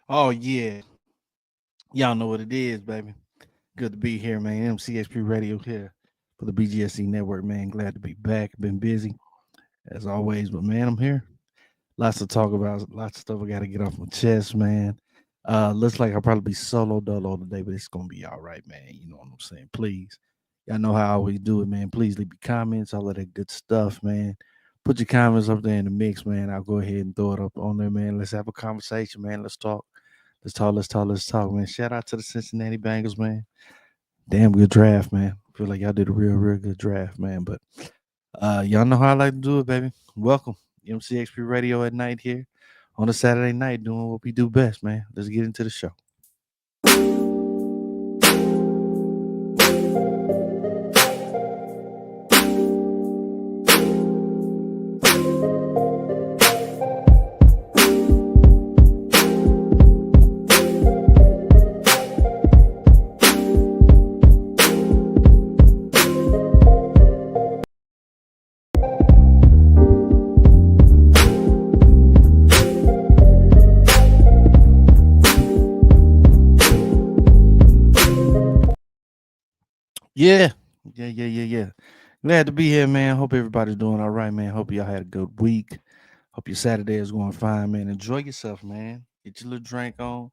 Oh yeah, y'all know what it is, baby. Good to be here, man. MCXP Radio here for the BGSC network, man. Glad to be back. Been busy as always, but man, I'm here. Lots to talk about. Lots of stuff I got to get off my chest, man. Looks like I'll probably be solo dolo today, but it's gonna be all right, man. You know what I'm saying? Please, y'all know how I always do it, man. Please leave your comments, all of that good stuff, man. Put your comments up there in the mix, man. I'll go ahead and throw it up on there, man. Let's have a conversation, man. Let's talk. Let's talk, man. Shout out to the Cincinnati Bengals, man. Damn good draft, man. Feel like y'all did a real good draft, man. But y'all know how I like to do it, baby. Welcome. MCXP Radio at night here on a Saturday night doing what we do best, man. Let's get into the show. Yeah. Yeah. Glad to be here, man. Hope everybody's doing all right, man. Hope y'all had a good week. Hope your Saturday is going fine, man. Enjoy yourself, man. Get your little drink on.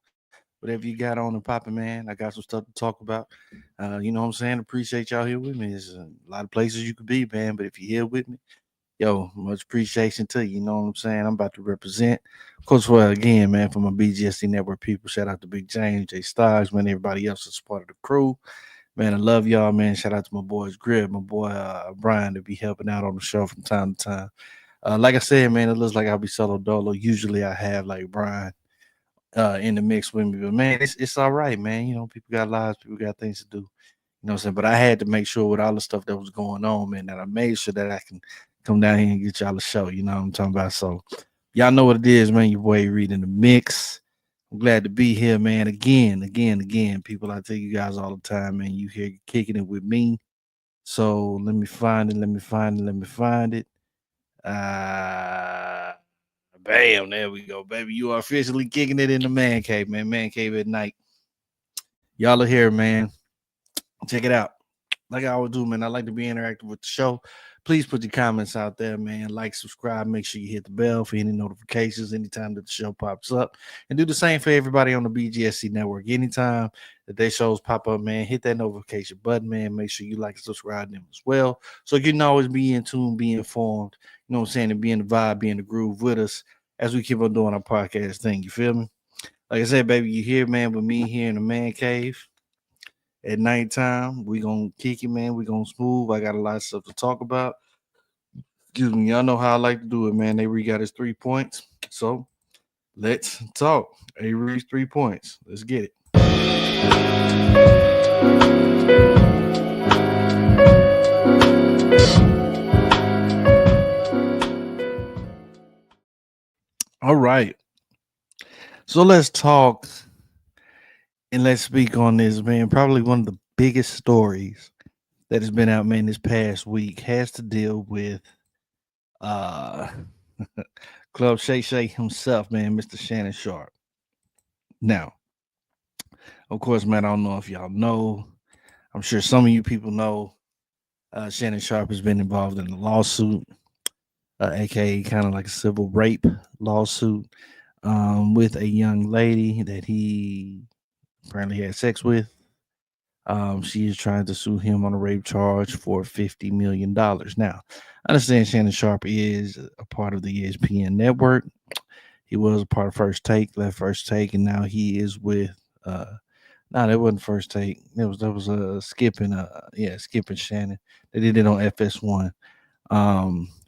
Whatever you got on and popping, man. I got some stuff to talk about. You know what I'm saying? Appreciate y'all here with me. There's a lot of places you could be, man. But if you're here with me, yo, much appreciation to you. You know what I'm saying? I'm about to represent. Of course, well, again, man, for my BGSC network people, shout out to Big James, J Stars, man, everybody else that's part of the crew. Man, I love y'all, man. Shout out to my boys Grib, my boy Brian to be helping out on the show from time to time. Like I said, man, it looks like I'll be solo dolo. Usually I have like Brian in the mix with me. But man, it's all right, man. You know, people got lives, people got things to do. You know what I'm saying? But I had to make sure with all the stuff that was going on, man, that I made sure that I can come down here and get y'all a show. You know what I'm talking about? So y'all know what it is, man. Your boy reading the mix. I'm glad to be here, man. Again. People, I tell you guys all the time, man. You here kicking it with me. So let me find it. Uh Bam, there we go, baby. You are officially kicking it in the man cave, man. Man cave at night. Y'all are here, man. Check it out. Like I always do, man. I like to be interactive with the show. Please put your comments out there, man. Like, subscribe. Make sure you hit the bell for any notifications anytime that the show pops up. And do the same for everybody on the BGSC network. Anytime that their shows pop up, man, hit that notification button, man. Make sure you like and subscribe to them as well. So you can always be in tune, be informed, you know what I'm saying, and be in the vibe, be in the groove with us as we keep on doing our podcast thing. You feel me? Like I said, baby, you here, man, with me here in the man cave at nighttime. We gonna kick it, man. We gonna smooth. I got a lot of stuff to talk about. Excuse me, y'all know how I like to do it, man. Avery got his 3 points, so let's talk. Avery's 3 points. Let's get it. All right, so let's talk and let's speak on this, man. Probably one of the biggest stories that has been out, man, this past week has to deal with uh Club Shay himself, man, Mr. Shannon Sharpe. Now, of course, man, I don't know if y'all know. I'm sure some of you people know Shannon Sharpe has been involved in a lawsuit, aka kind of like a civil rape lawsuit, with a young lady that he apparently had sex with. She is trying to sue him on a rape charge for $50 million. Now, I understand Shannon Sharpe is a part of the ESPN network. He was a part of First Take, left First Take, and now he is with. No, that wasn't First Take. That was a skipping. Skipping Shannon. They did it on FS1.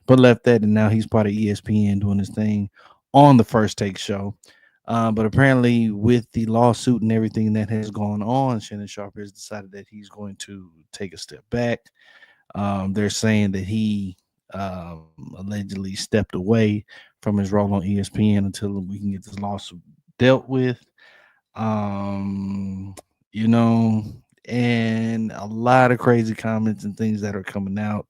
But left that, and now he's part of ESPN doing his thing on the First Take show. But apparently, with the lawsuit and everything that has gone on, Shannon Sharpe has decided that he's going to take a step back. They're saying that he allegedly stepped away from his role on ESPN until we can get this lawsuit dealt with. Um, you know, and a lot of crazy comments and things that are coming out.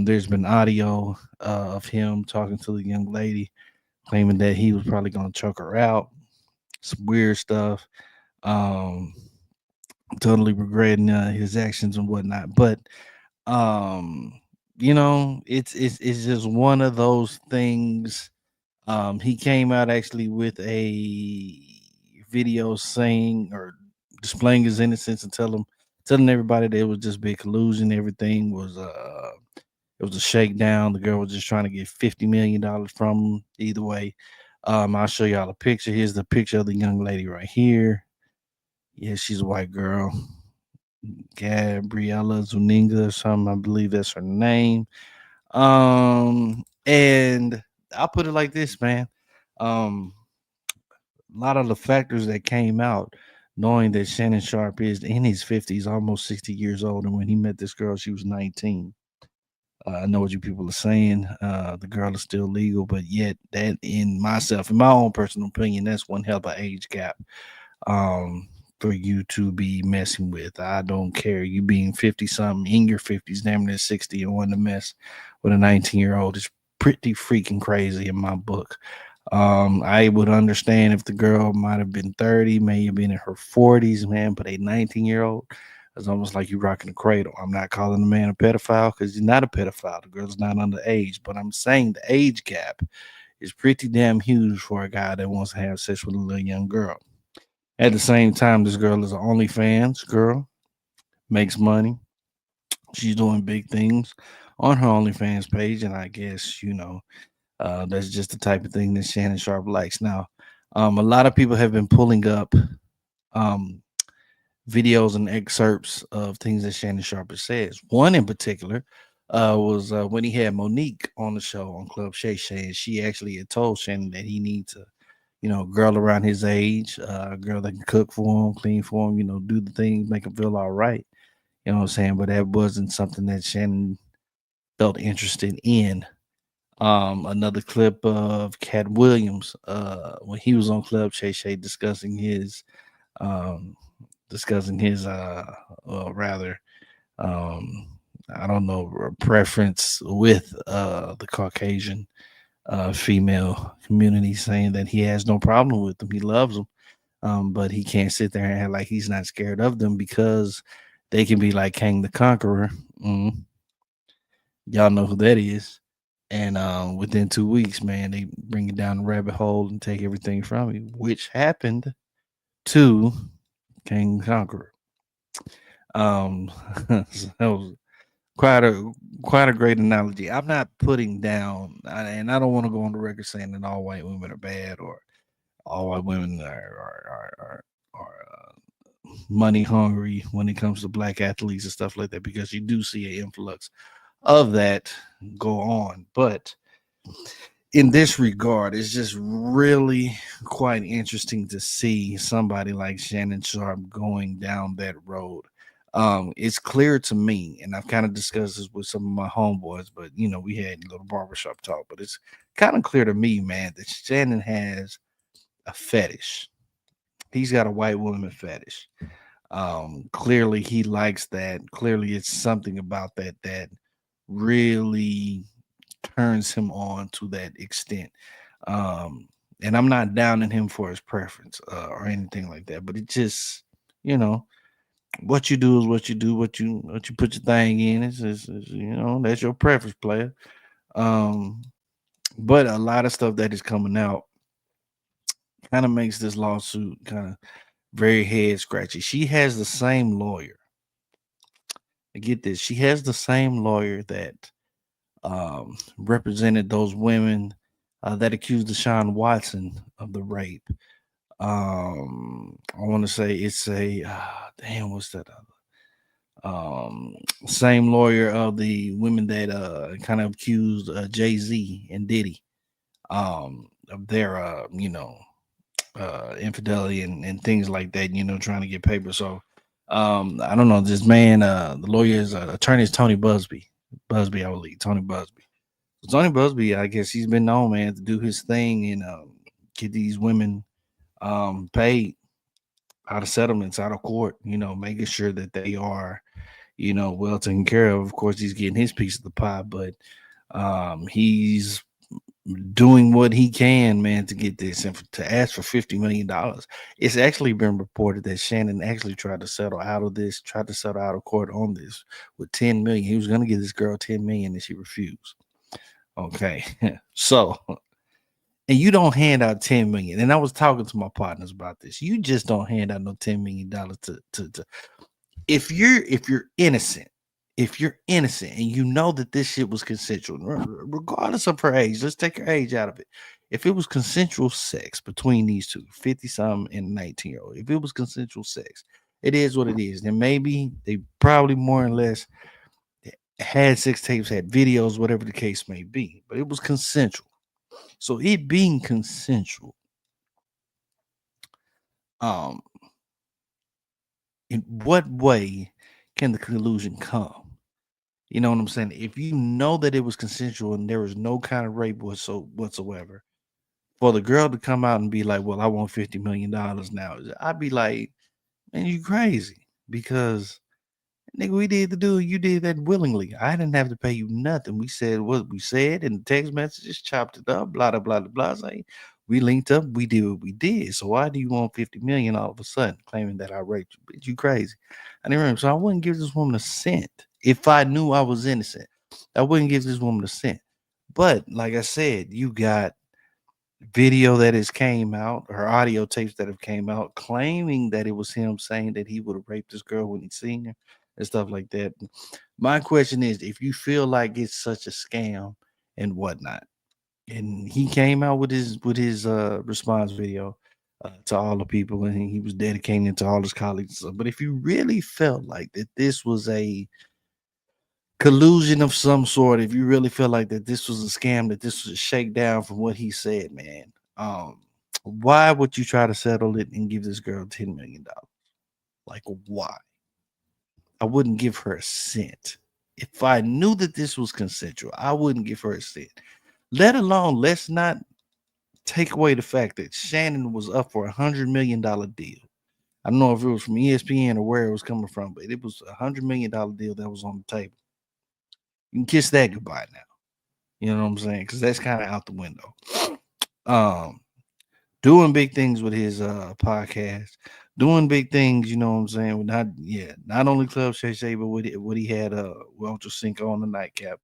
There's been audio of him talking to the young lady, claiming that he was probably going to choke her out. some weird stuff. Um, totally regretting his actions and whatnot. But um, it's just one of those things. He came out actually with a video saying or displaying his innocence and telling everybody that it was just big collusion. Everything was it was a shakedown. The girl was just trying to get $50 million from him. Either way, I'll show y'all a picture. Here's the picture of the young lady right here. Yeah, she's a white girl. Gabriella Zuniga or something. I believe that's her name. And I'll put it like this, man. Um, a lot of the factors that came out, knowing that Shannon Sharpe is in his 50s, almost 60 years old, and when he met this girl, she was 19. I know what you people are saying. The girl is still legal, but yet that in my own personal opinion, that's one hell of an age gap um for you to be messing with. I don't care. You being 50 something in your 50s, damn near 60, and wanting to mess with a 19-year-old is pretty freaking crazy in my book. I would understand if the girl might have been 30, may have been in her 40s, man, but a 19-year-old is almost like you rocking a cradle. I'm not calling the man a pedophile because he's not a pedophile. The girl's not underage, but I'm saying the age gap is pretty damn huge for a guy that wants to have sex with a little young girl. At the same time, this girl is an OnlyFans girl, makes money. She's doing big things on her OnlyFans page, and I guess that's just the type of thing that Shannon Sharpe likes. Now, a lot of people have been pulling up um, videos and excerpts of things that Shannon Sharpe says. One in particular was when he had Monique on the show on Club Shay Shay, and she actually had told Shannon that he needs a girl around his age, a girl that can cook for him, clean for him, do the things, make him feel all right. You know what I'm saying? But that wasn't something that Shannon felt interested in. Another clip of Cat Williams, when he was on Club Shay Shay um, discussing his, rather, um, I don't know, preference with the Caucasian female community, saying that he has no problem with them, he loves them, but he can't sit there and act like he's not scared of them because they can be like King the Conqueror. Mm, y'all know who that is. And within 2 weeks, man, they bring it down the rabbit hole and take everything from you, which happened to King the Conqueror. So that was quite a great analogy. I'm not putting down, and I don't want to go on the record saying that all white women are bad or all white women are money hungry when it comes to black athletes and stuff like that, because you do see an influx of that go on. But in this regard, it's just really quite interesting to see somebody like Shannon Sharpe going down that road. It's clear to me, and I've kind of discussed this with some of my homeboys, but we had a little barbershop talk, but it's kind of clear to me, man, that Shannon has a fetish. He's got a white woman fetish. Clearly he likes that. Clearly it's something about that really turns him on to that extent. Um, and I'm not downing him for his preference or anything like that, but it just, you know, what you do is what you do. What you put your thing in is that's your preference, player. Um, but a lot of stuff that is coming out kind of makes this lawsuit kind of very head scratchy. She has the same lawyer. Get this, she has the same lawyer that represented those women that accused Deshaun Watson of the rape. I want to say it's a damn, what's that other? Same lawyer of the women that kind of accused Jay Z and Diddy of their infidelity and things like that. Trying to get paper. So I don't know. This man, the lawyer's attorney is Tony Busby. Busby, I believe Tony Busby. So Tony Busby, I guess he's been known, man, to do his thing and get these women paid out of settlements, out of court. Making sure that they are, well taken care of. Of course, he's getting his piece of the pie, but he's doing what he can, man, to get this and to ask for $50 million. It's actually been reported that Shannon actually tried to settle out of this, tried to settle out of court on this with 10 million. He was going to give this girl 10 million and she refused. Okay. So, and you don't hand out 10 million. And I was talking to my partners about this. You just don't hand out no $10 million to if you're innocent, if you're innocent and you know that this shit was consensual, regardless of her age, let's take her age out of it. If it was consensual sex between these two, 50 something and 19-year-old, if it was consensual sex, it is what it is. Then maybe they probably more or less had sex tapes, had videos, whatever the case may be, but it was consensual. So it being consensual, um, in what way can the collusion come? You know what I'm saying? If you know that it was consensual and there was no kind of rape whatsoever, for the girl to come out and be like, "Well, I want $50 million now," I'd be like, "Man, you crazy?" Because nigga, we did the deal. You did that willingly. I didn't have to pay you nothing. We said what we said in the text messages, chopped it up, blah blah blah blah. Say, we linked up. We did what we did. So why do you want 50 million all of a sudden, claiming that I raped you? Bitch, you crazy? I didn't remember. So I wouldn't give this woman a cent if I knew I was innocent. I wouldn't give this woman a cent. But like I said, you got video that has came out, or audio tapes that have came out, claiming that it was him saying that he would have raped this girl when he seen her and stuff like that. My question is, if you feel like it's such a scam and whatnot, and he came out with his response video to all the people, and he was dedicating it to all his colleagues. But if you really felt like that this was a collusion of some sort, if you really feel like that this was a scam, that this was a shakedown from what he said, man, why would you try to settle it and give this girl $10 million? Like, why? I wouldn't give her a cent. If I knew that this was consensual, I wouldn't give her a cent. Let alone, let's not take away the fact that Shannon was up for $100 million deal. I don't know if it was from ESPN or where it was coming from, but it was $100 million deal that was on the table. You can kiss that goodbye now. You know what I'm saying? Because that's kind of out the window. Um, doing big things with his podcast, doing big things, you know what I'm saying? With not only Club Shay Shay, but what he had Ultra Sync on the nightcap,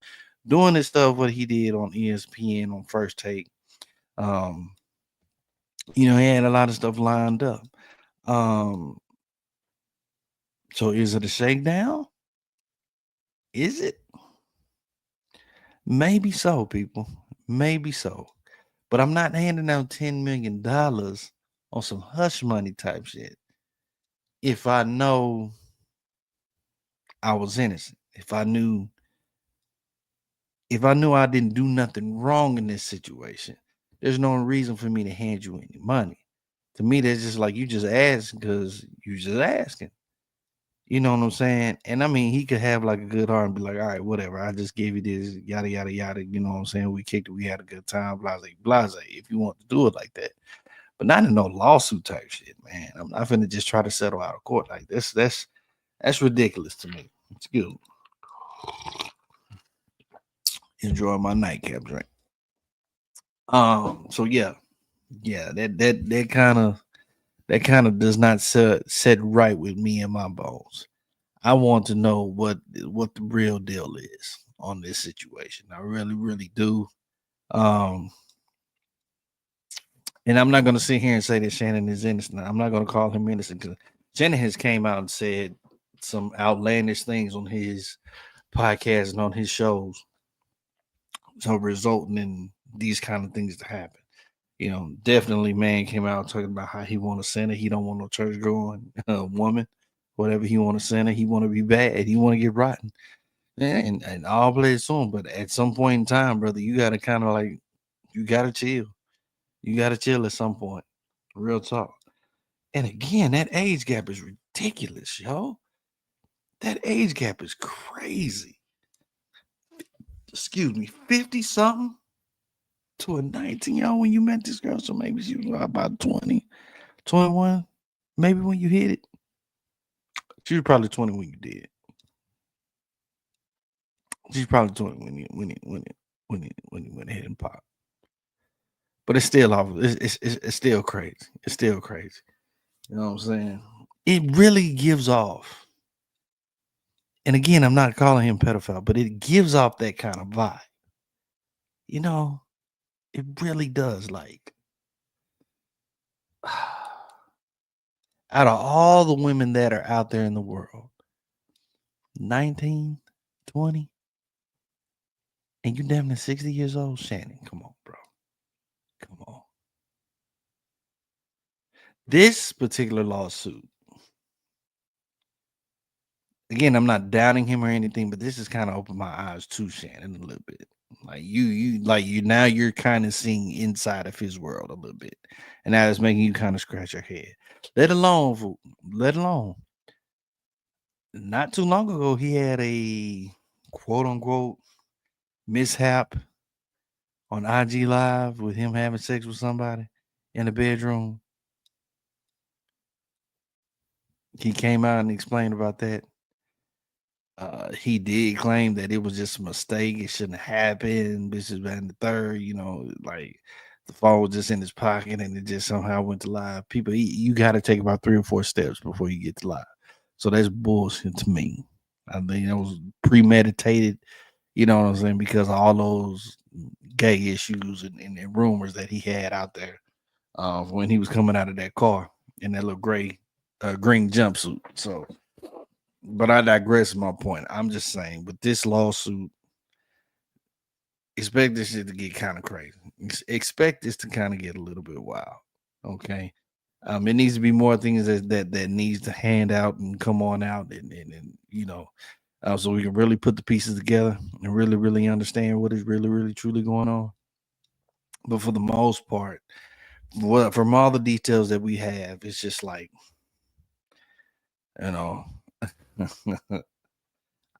doing this stuff what he did on ESPN on First Take. Um, he had a lot of stuff lined up. Um, so is it a shakedown? Is it? Maybe so, people. Maybe so. But I'm not handing out $10 million on some hush money type shit if I know I was innocent. If I knew I didn't do nothing wrong in this situation, there's no reason for me to hand you any money. To me, that's just like you just ask because you just asking. You know what I'm saying? And I mean, he could have like a good heart and be like, all right, whatever. I just gave you this, yada, yada, yada. You know what I'm saying? We kicked it. We had a good time, blase, blase, if you want to do it like that. But not in no lawsuit type shit, man. I'm not finna just try to settle out of court like this. That's ridiculous to me. It's good. Enjoy my nightcap drink. So yeah, that kind of does not set right with me and my bones. I want to know what the real deal is on this situation. I really, really do. Um, and I'm not going to sit here and say that Shannon is innocent. I'm not going to call him innocent because Shannon has came out and said some outlandish things on his podcast and on his shows, so resulting in these kind of things to happen. Definitely, man came out talking about how he want a sinner. He don't want no church going woman, whatever he want to sinner. He want to be bad. He want to get rotten. Yeah, and all play soon. But at some point in time, brother, you gotta kind of like you gotta chill. You gotta chill at some point. Real talk. And again, that age gap is ridiculous, yo. That age gap is crazy. Excuse me, 50 something to a 19-year-old when you met this girl. So maybe she was about 20, 21. Maybe when you hit it. She was probably 20 when you did. She's probably 20 when you went ahead and popped. but it's still off. It's still crazy. It's still crazy. You know what I'm saying? It really gives off. And again, I'm not calling him pedophile, but it gives off that kind of vibe. You know, it really does. Like, out of all the women that are out there in the world, 19, 20, and you damn near 60 years old, Shannon, come on, bro. Come on. This particular lawsuit, again, I'm not doubting him or anything, but this has kind of opened my eyes to Shannon a little bit. Like you now you're kind of seeing inside of his world a little bit. And now it's making you kind of scratch your head. Let alone, let alone, not too long ago, he had a quote unquote mishap on IG Live with him having sex with somebody in the bedroom. He came out and explained about that. He did claim that it was just a mistake. It shouldn't have happened. This is and the third, like the phone was just in his pocket and it just somehow went to live. People, you got to take about 3 or 4 steps before you get to live. So that's bullshit to me. I think it was premeditated. You know what I'm saying? Because of all those gay issues and rumors that he had out there when he was coming out of that car in that little green jumpsuit. So, but I digress. My point. I'm just saying, with this lawsuit, expect this shit to get kind of crazy. Expect this to kind of get a little bit wild. Okay. It needs to be more things that needs to hand out and come on out and so we can really put the pieces together and really, really understand what is really, really, truly going on. But for the most part, from all the details that we have, it's just like, you know,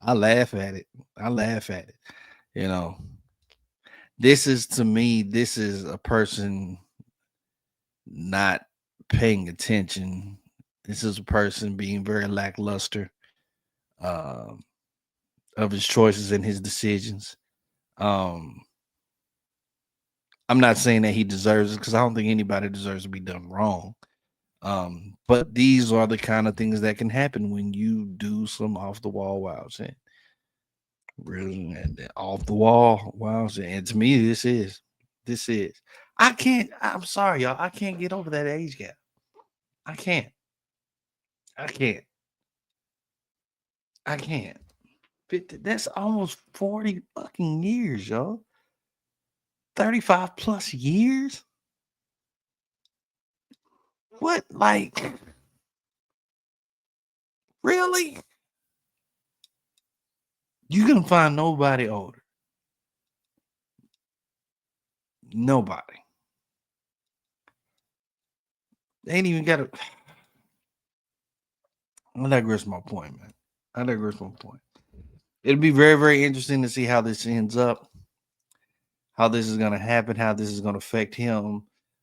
I laugh at it. I laugh at it. You know, this is to me, this is a person not paying attention. This is a person being very lackluster um, of his choices and his decisions. Um, I'm not saying that he deserves it because I don't think anybody deserves to be done wrong. But these are the kind of things that can happen when you do some off the wall wild shit. Really, off the wall wild shit. And to me, this is. I can't. I'm sorry, y'all. I can't get over that age gap. I can't. I can't. I can't. 50, that's almost 40 fucking years, y'all. 35 plus years? What? Like, really? You can find nobody older. Nobody. They ain't even got a. I digress my point, man. I digress my point. It'll be very, very interesting to see how this ends up, how this is going to happen, how this is going to affect him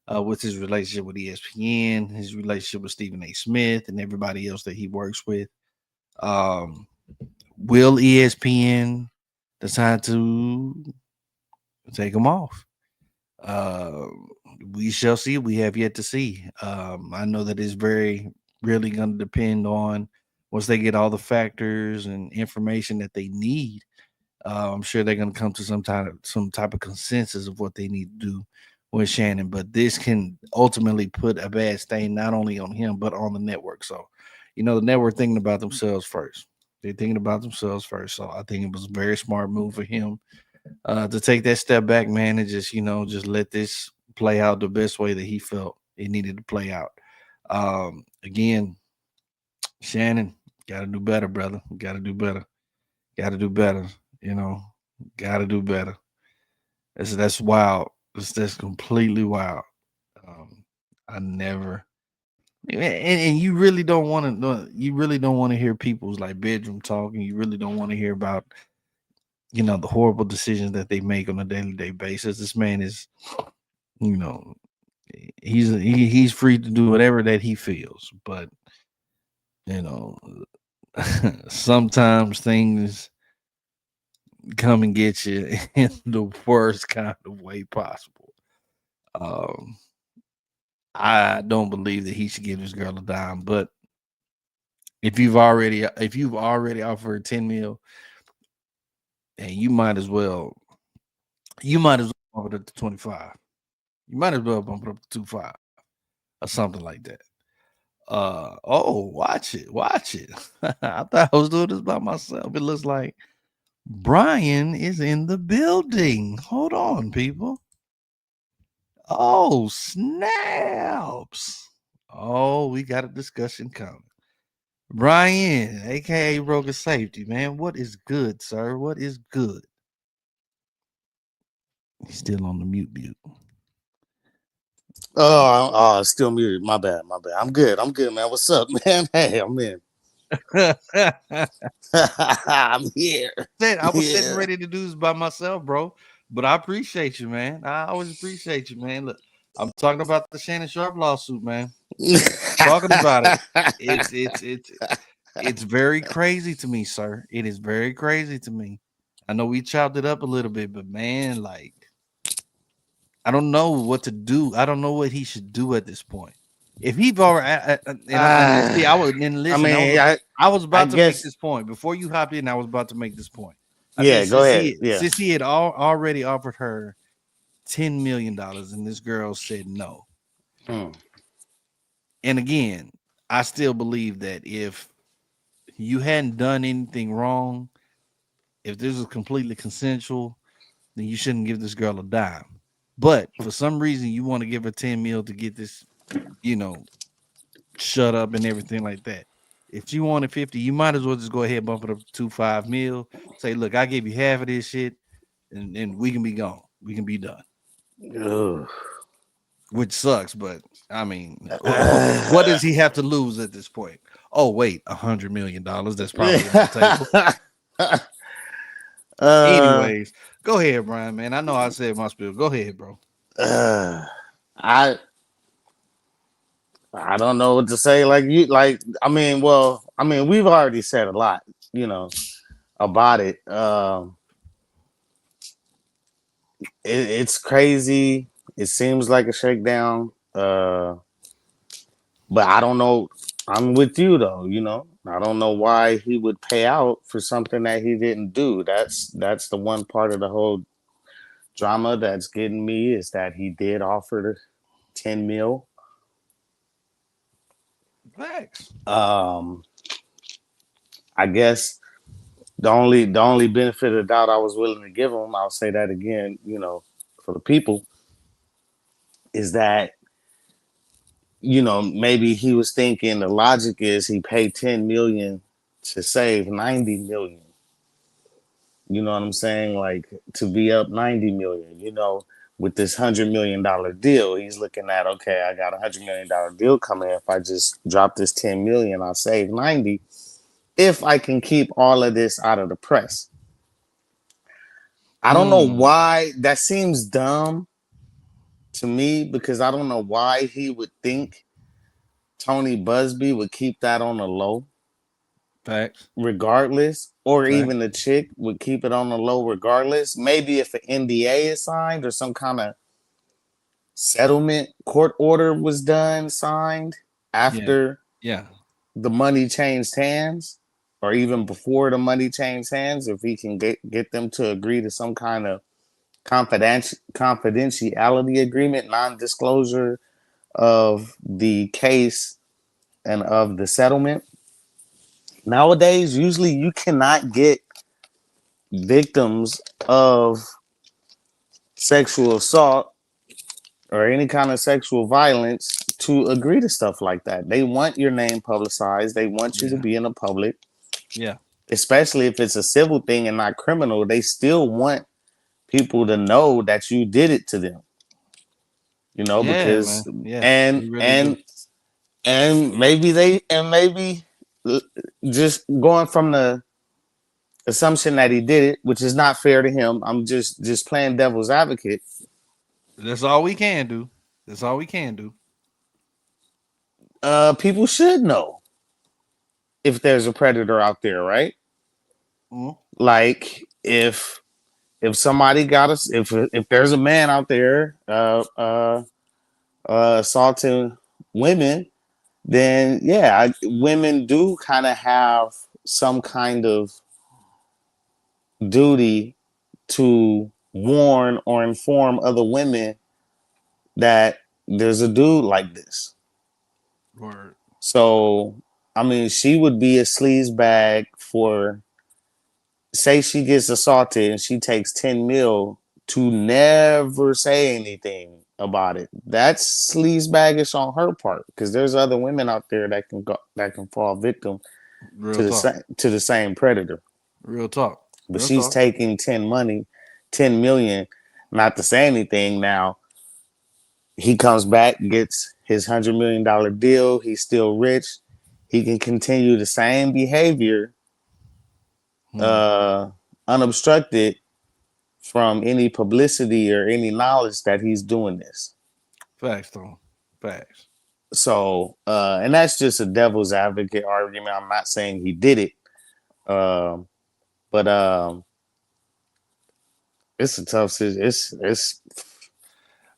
with his relationship with ESPN, his relationship with Stephen A. Smith, and everybody else that he works with. Um, will ESPN decide to take him off? Uh, we shall see. We have yet to see. I know that it's very really going to depend on once they get all the factors and information that they need. I'm sure they're going to come to some type of consensus of what they need to do with Shannon. But this can ultimately put a bad stain not only on him but on the network. So, the network thinking about themselves first. They're thinking about themselves first. So I think it was a very smart move for him to take that step back, man, and just let this play out the best way that he felt it needed to play out. Again, Shannon, got to do better, brother. Got to do better. Got to do better. You know, got to do better. That's wild. That's completely wild. I never. And you really don't want to. You really don't want to hear people's like bedroom talk, and you really don't want to hear about the horrible decisions that they make on a daily day basis. This man is, you know, he's free to do whatever that he feels, but you know, sometimes things come and get you in the worst kind of way possible. Um, I don't believe that he should give this girl a dime. But if you've already offered 10 mil, and you might as well bump it up to 25. You might as well bump it up to 25 or something like that. Watch it. I thought I was doing this by myself. It looks like Brian is in the building. Hold on, people. Oh, snaps. Oh, we got a discussion coming. Brian, aka Rogan Safety, man. What is good, sir? What is good? He's still on the mute. Still muted. My bad. I'm good, man. What's up, man? Hey, I'm in. I'm here. I was sitting Yeah. ready to do this by myself, bro. But I appreciate you, man. I always appreciate you, man. Look, I'm talking about the Shannon Sharpe lawsuit, man. Talking about it. It's very crazy to me, sir. It is very crazy to me. I know we chopped it up a little bit, but man, like I don't know what to do. I don't know what he should do at this point. If he've already and see, I was and I listen, mean, I was I about to make guess. this point before you hopped in. I was about to make this point. I said Yeah. Go ahead. Yeah. since he had already offered her $10 million, and this girl said no. Hmm. And again, I still believe that if you hadn't done anything wrong, if this was completely consensual, then you shouldn't give this girl a dime. But for some reason, you want to give her 10 mil to get this, you know, shut up and everything like that. If she wanted 50, you might as well just go ahead and bump it up to 2.5 mil. Say, look, I give you half of this shit, and we can be gone. We can be done. Ugh. Which sucks, but I mean, what does he have to lose at this point? Oh, wait, $100 million. That's probably on the table. uh, Anyways, go ahead, Brian, man. I know I said my spiel. Go ahead, bro. uh, I I don't know what to say. Like you, like we've already said a lot, you know, about it. It's crazy. It seems like a shakedown. But I don't know. I'm with you though. You know, I don't know why he would pay out for something that he didn't do. That's the one part of the whole drama that's getting me is that he did offer 10 mil. Facts. Um, I guess the only benefit of the doubt I was willing to give him, I'll say that again, you know, for the people, is that maybe he was thinking the logic is he paid 10 million to save 90 million. You know what I'm saying? Like to be up 90 million, with this $100 million deal, he's looking at, okay, I got $100 million deal coming. If I just drop this 10 million, I'll save 90 if I can keep all of this out of the press. I don't know Mm, why that seems dumb to me because I don't know why he would think Tony Busby would keep that on the low facts. regardless, or Facts. even the chick would keep it on the low regardless. Maybe if an NDA is signed or some kind of settlement court order was signed Yeah. after Yeah. the money changed hands or even before the money changed hands, if he can get them to agree to some kind of confidentiality agreement, non-disclosure of the case and of the settlement. Nowadays, usually you cannot get victims of sexual assault or any kind of sexual violence to agree to stuff like that. They want your name publicized. They want you to Yeah. be in the public, Yeah. especially if it's a civil thing and not criminal. They still want people to know that you did it to them, Yeah, because man. Yeah. and They really do. and and maybe just going from the assumption that he did it, which is not fair to him. I'm just playing devil's advocate. That's all we can do. That's all we can do. People should know if there's a predator out there, right? Mm, Like if if somebody got us, if there's a man out there assaulting women, then yeah, women do kind of have some kind of duty to warn or inform other women that there's a dude like this. Word. So, I mean, she would be a sleaze bag for, say she gets assaulted and she takes 10 mil to never say anything about it. That's sleaze baggish on her part because there's other women out there that can fall victim Real talk. to the same predator. Real talk. But Real she's talk. taking 10 million not to say anything. Now he comes back, gets his $100 million deal. He's still rich. He can continue the same behavior Hmm. uh, unobstructed from any publicity or any knowledge that he's doing this. Facts, though. Facts. So, and that's just a devil's advocate argument. I'm not saying he did it, um, but it's a tough.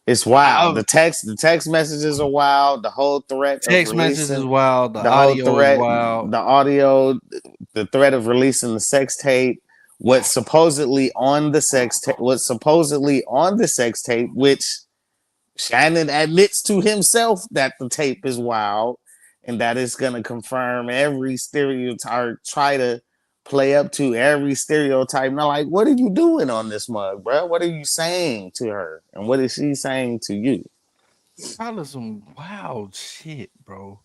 It's wild. I've The text messages are wild. The whole threat of text messages is releasing wild. The the whole audio is threat, wild. the audio, the threat of releasing the sex tape, what's supposedly on the sex tape, which Shannon admits to himself that the tape is wild and that it's gonna confirm every stereotype, try to play up to every stereotype. Now, like, what are you doing on this mug, bro? What are you saying to her, and what is she saying to you? Probably some wild shit, bro.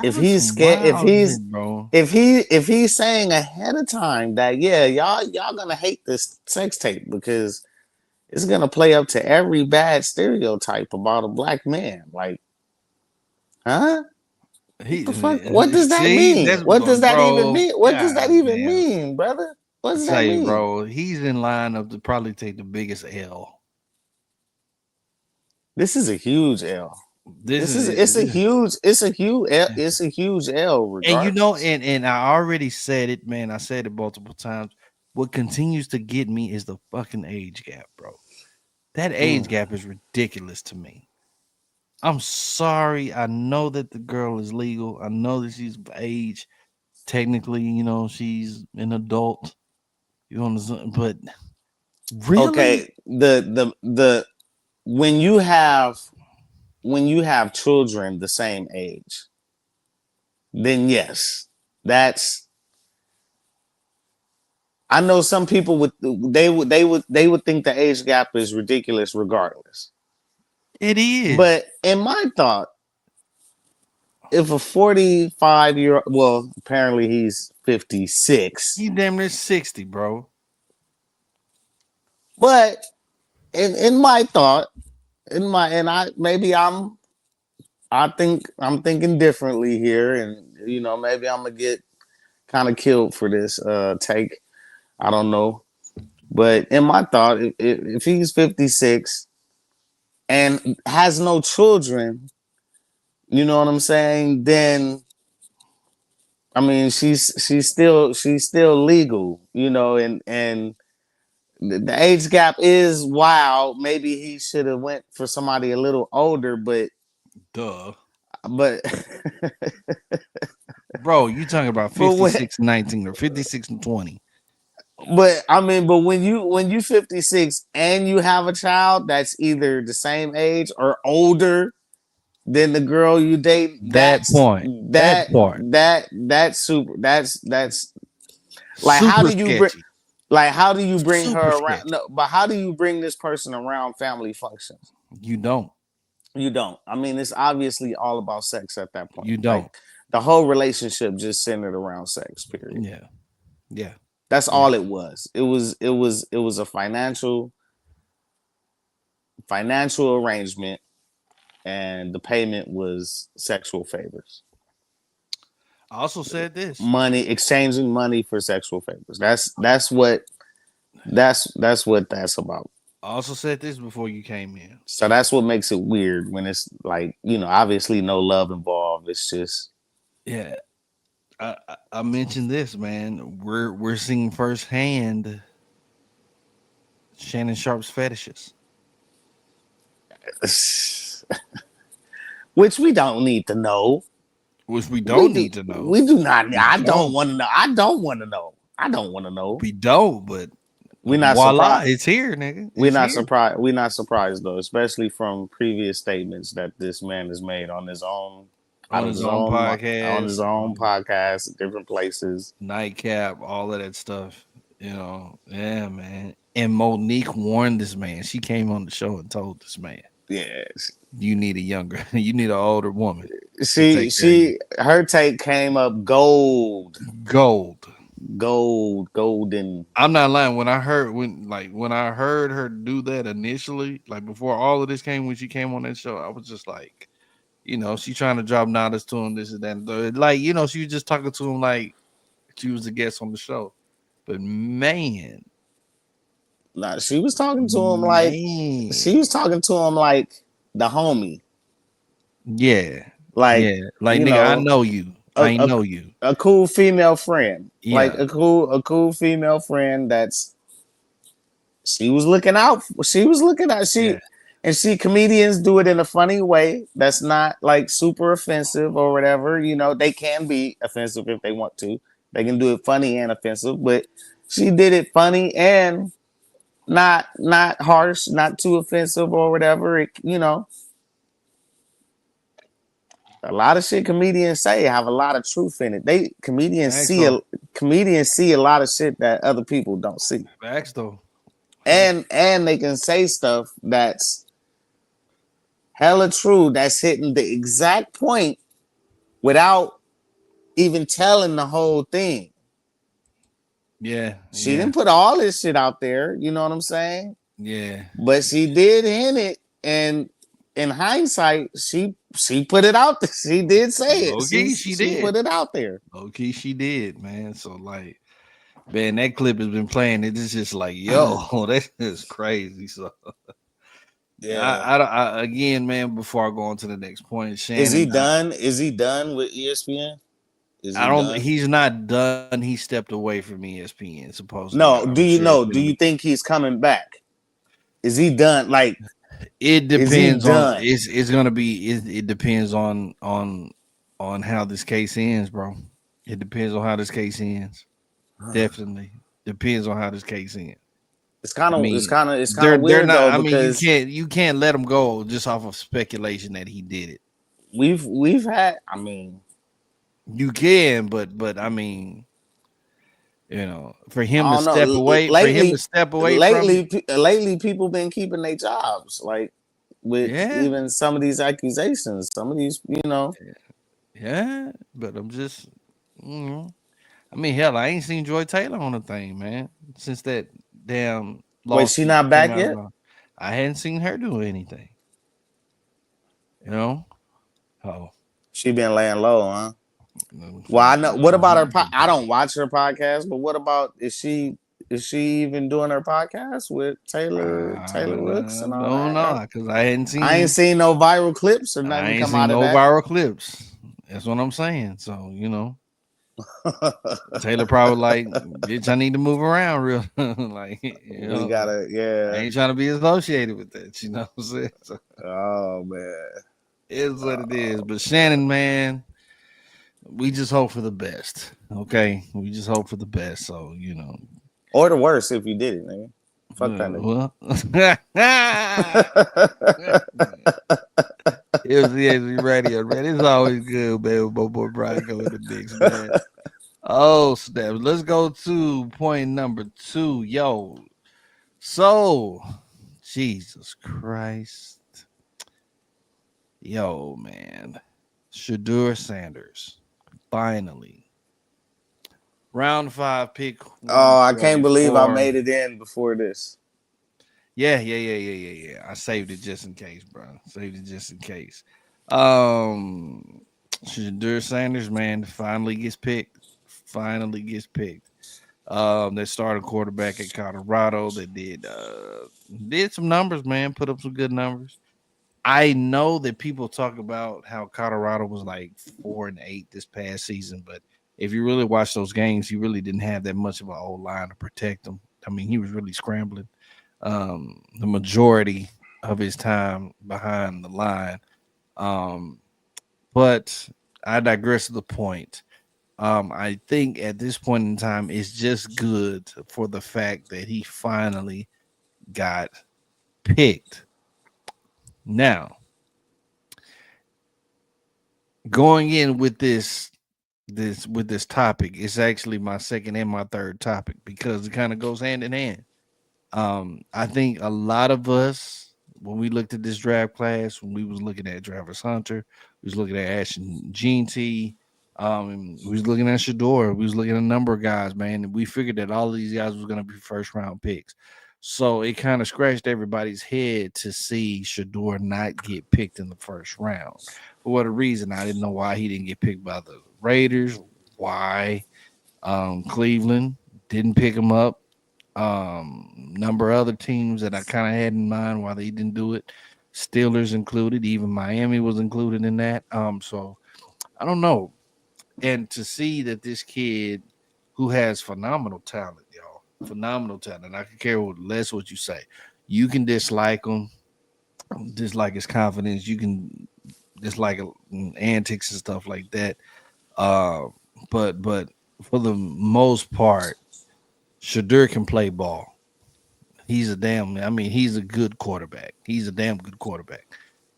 If Probably he's some scared, wild shit, bro. if he's saying ahead of time that yeah, y'all gonna hate this sex tape because it's gonna play up to every bad stereotype about a black man, like, huh? What He the fuck? What does that see mean? that's What does that even bro. mean? What does that God even damn. mean, brother? What I does tell that you, mean? bro. He's in line up to probably take the biggest L. This is a huge L. This It's a huge L and you know, regardless. and I already said it, man. I said it multiple times. What continues to get me is the fucking age gap, bro. That age Mm. gap is ridiculous to me. I'm sorry. I know that the girl is legal. I know that she's of age. Technically, she's an adult. You understand? But really, Okay, the when you have children the same age, then yes, that's. I know some people would they would think the age gap is ridiculous regardless. it is. But in my thought, if a 45-year, well, apparently he's 56, You damn near 60, bro. but in my thought, in my and I maybe I think I'm thinking differently here, and maybe I'm gonna get kind of killed for this take. I don't know, but in my thought, if he's 56 and has no children, you know what I'm saying? Then I mean, she's still legal, and the age gap is wild. Maybe he should have went for somebody a little older, Duh. but Bro, you talking about but when 56 and 19 or 56 and 20. but I mean, but when you 56 and you have a child that's either the same age or older than the girl you date, That point. That part. that's super. That's like Super sketchy. how do you bring Super her around? sketchy. No, but how do you bring this person around family functions? You don't. You don't. I mean, it's obviously all about sex at that point. You Like don't. the whole relationship just centered around sex. Period. Yeah. Yeah. That's Yeah. all it was. It was a financial arrangement, and the payment was sexual favors. I also said this. Money exchanging money for sexual favors. That's what that's about. I also said this before you came in. So that's what makes it weird when it's like, obviously no love involved. It's just Yeah. I mentioned this, man. We're seeing firsthand Shannon Sharpe's fetishes. Which we don't need to know. Which we We don't do. need to know. We do not. We I don't don't. want to know. I don't want to know. I don't want to know. We don't, but We're not voila, surprised. it's here, nigga. We're It's not here. surprised. We're not surprised though, especially from previous statements that this man has made on his own, out On of his his own own, on his podcast, own on podcast, different places. Nightcap, all of that stuff. You know, yeah, man. And Monique warned this man. She came on the show and told this man, Yes, "You need a younger, you need an older woman to she take care of you." she her take came up gold, Gold. golden. I'm not lying. When I heard her do that initially, like before all of this came, when she came on that show, I was just like, she trying to drop knowledge to him, this and that. And the third. Like, she was just talking to him like she was a guest on the show. But man, Nah, she was talking to him like man, she was talking to him like the homie, yeah, like yeah. Like you nigga, I know, know you. a, I a, know you. a cool female friend, like Yeah, a cool female friend that's she was looking out. She was looking at yeah. she comedians do it in a funny way that's not like super offensive or whatever. They can be offensive if they want to. They can do it funny and offensive, but she did it funny and not harsh, not too offensive or whatever. A lot of shit comedians say have a lot of truth in it. Facts though. Comedians see a lot of shit that other people don't see. Facts though. Facts. And they can say stuff that's hella true, that's hitting the exact point without even telling the whole thing. Yeah, She yeah, didn't put all this shit out there, you know what I'm saying? yeah. But she did hint it, and in hindsight, she put it out there. She did say it. Low She key, she she did. put it out there. Low key, she did, man. So like, man, that clip has been playing. It is just like, yo, that is crazy. So Yeah. again, man, before I go on to the next point, Is he Shannon, done? Is he done with ESPN? Is I he don't. done? He's not done. He stepped away from ESPN. Supposedly, No. I'm Do you sure it's know? gonna Do be. you think he's coming back? Is he done? Like, It is he depends on. done? It's gonna be. It depends on how this case ends, bro. It depends on how this case ends. Definitely depends on how this case ends. It's kind I of it's mean, kind of it's kind of they're weird not. though I mean, because you can't let him go just off of speculation that he did it. we've had. I mean, You can, but I mean, for him I to don't step know. away, from it, Lately, people been keeping their jobs. Like with yeah, even some of these accusations, some of these, yeah. But I'm just, I mean, hell, I ain't seen Joy Taylor on a thing, man, since that damn Wait, she lawsuit not came back out. yet? I hadn't seen her do anything, you know. Oh, She been laying low, huh? no, Well, I know. What about her? she- I don't watch her podcast, but what about is she even doing her podcast with Taylor Rooks I and all don't that? know because I ain't seen no viral clips or I nothing ain't come seen out of no that. viral clips. That's what I'm saying. So Taylor probably like, bitch, I need to move around real, like We gotta, I yeah. ain't trying to be associated with that. You know what I'm saying? So Oh man. it's what it is. But Shannon, man, we just hope for the best. Okay, we just hope for the best. So Or the worst if you did it, nigga. Fuck that nigga. well, it was the MCXP Radio, man. It's always good, man. With my boy Brian go in the mix, man. Oh, snap. Let's go to point number 2. Yo. So, Jesus Christ. Yo, man. Shedeur Sanders. Finally. Round 5 pick Oh, I can't believe I 144. made it in before this. Yeah. I saved it just in case, bro. Saved it just in case. Shedeur Sanders, man, finally gets picked. Finally gets picked. They started quarterback at Colorado. They did some numbers, man. Put up some good numbers. I know that people talk about how Colorado was like 4-8 this past season, but if you really watch those games, he really didn't have that much of an old line to protect him. I mean, he was really scrambling. the majority of his time behind the line. Um, but I digress to the point. I think at this point in time, it's just good for the fact that he finally got picked. Now, going in with this topic, it's actually my second and my third topic because it kind of goes hand in hand. I think a lot of us, when we looked at this draft class, when we was looking at Travis Hunter, we was looking at Ashton Gene T, we was looking at Shedeur, we was looking at a number of guys, man, and we figured that all of these guys was going to be first round picks. So it kind of scratched everybody's head to see Shedeur not get picked in the first round. For what a reason, I didn't know why he didn't get picked by the Raiders, why Cleveland didn't pick him up, number of other teams that I kind of had in mind why they didn't do it. Steelers included, even Miami was included in that. So I don't know. And to see that this kid who has phenomenal talent, y'all, phenomenal talent. I could care less what you say. You can dislike him, dislike his confidence. You can dislike antics and stuff like that. Uh, but for the most part, Shedeur can play ball. He's a damn. I mean, he's a good quarterback. He's a damn good quarterback,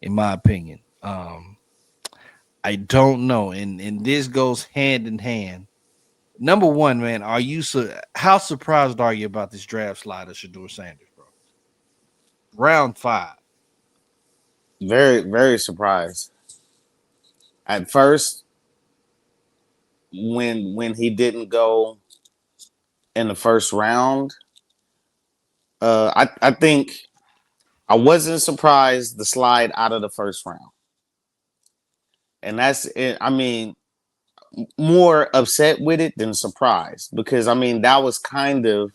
in my opinion. I don't know, and this goes hand in hand. Number one, man, how surprised are you about this draft slide of Shedeur Sanders, bro? Round 5. Very, very surprised. At first, when he didn't go in the first round, I think I wasn't surprised the slide out of the first round, and that's it. I mean, more upset with it than surprised because I mean that was kind of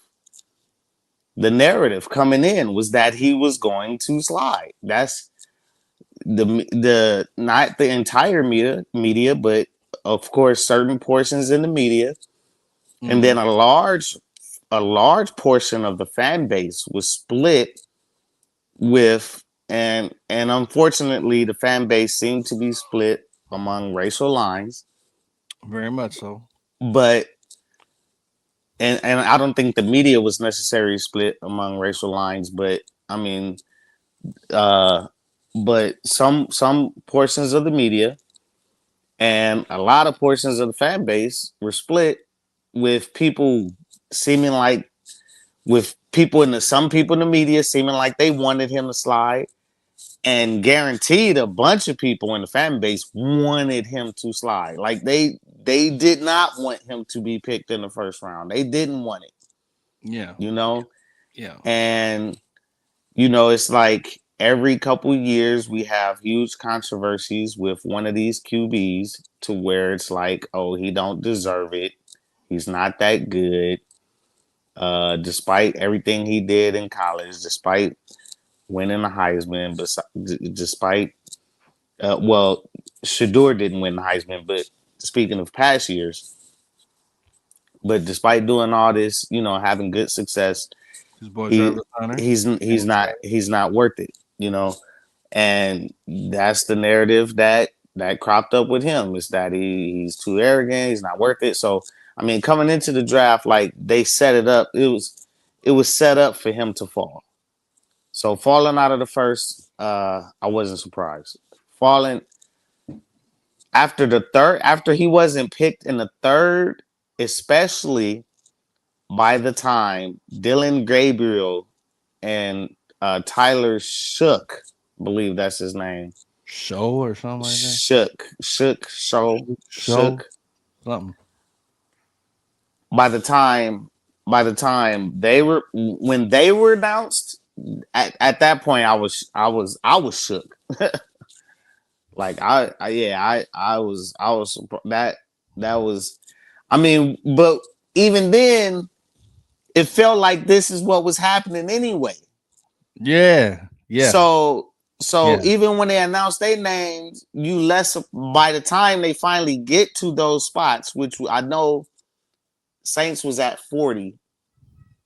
the narrative coming in was that he was going to slide. That's the not the entire media, but of course certain portions in the media, and then Mm, a large portion of the fan base was split with and unfortunately the fan base seemed to be split among racial lines, very much so. but and I don't think the media was necessarily split among racial lines, but I mean, uh, but some portions of the media and a lot of portions of the fan base were split with people seeming like with people in the some people in the media seeming like they wanted him to slide, and guaranteed a bunch of people in the fan base wanted him to slide. Like they did not want him to be picked in the first round. They didn't want it, Yeah, you know. yeah. And it's like every couple years we have huge controversies with one of these QBs to where it's like, oh, he don't deserve it. He's not that good. Despite everything he did in college, despite winning the Heisman, but despite well, Shedeur didn't win the Heisman, but speaking of past years, but despite doing all this, having good success, His boy he Travis Hunter. he's not worth it, and that's the narrative that cropped up with him is that he's too arrogant, he's not worth it. So I mean, coming into the draft, like they set it up, it was set up for him to fall. So falling out of the first, I wasn't surprised. Falling after he wasn't picked in the third, especially by the time Dylan Gabriel and Tyler Shook, I believe that's his name. Show or something like that. Shook. Show something. By the time, when they were announced, at that point, I was shook. Like I was that was, I mean, but even then, it felt like this is what was happening anyway. Yeah, yeah, So yeah. even when they announce their names, by the time they finally get to those spots, which I know Saints was at 40,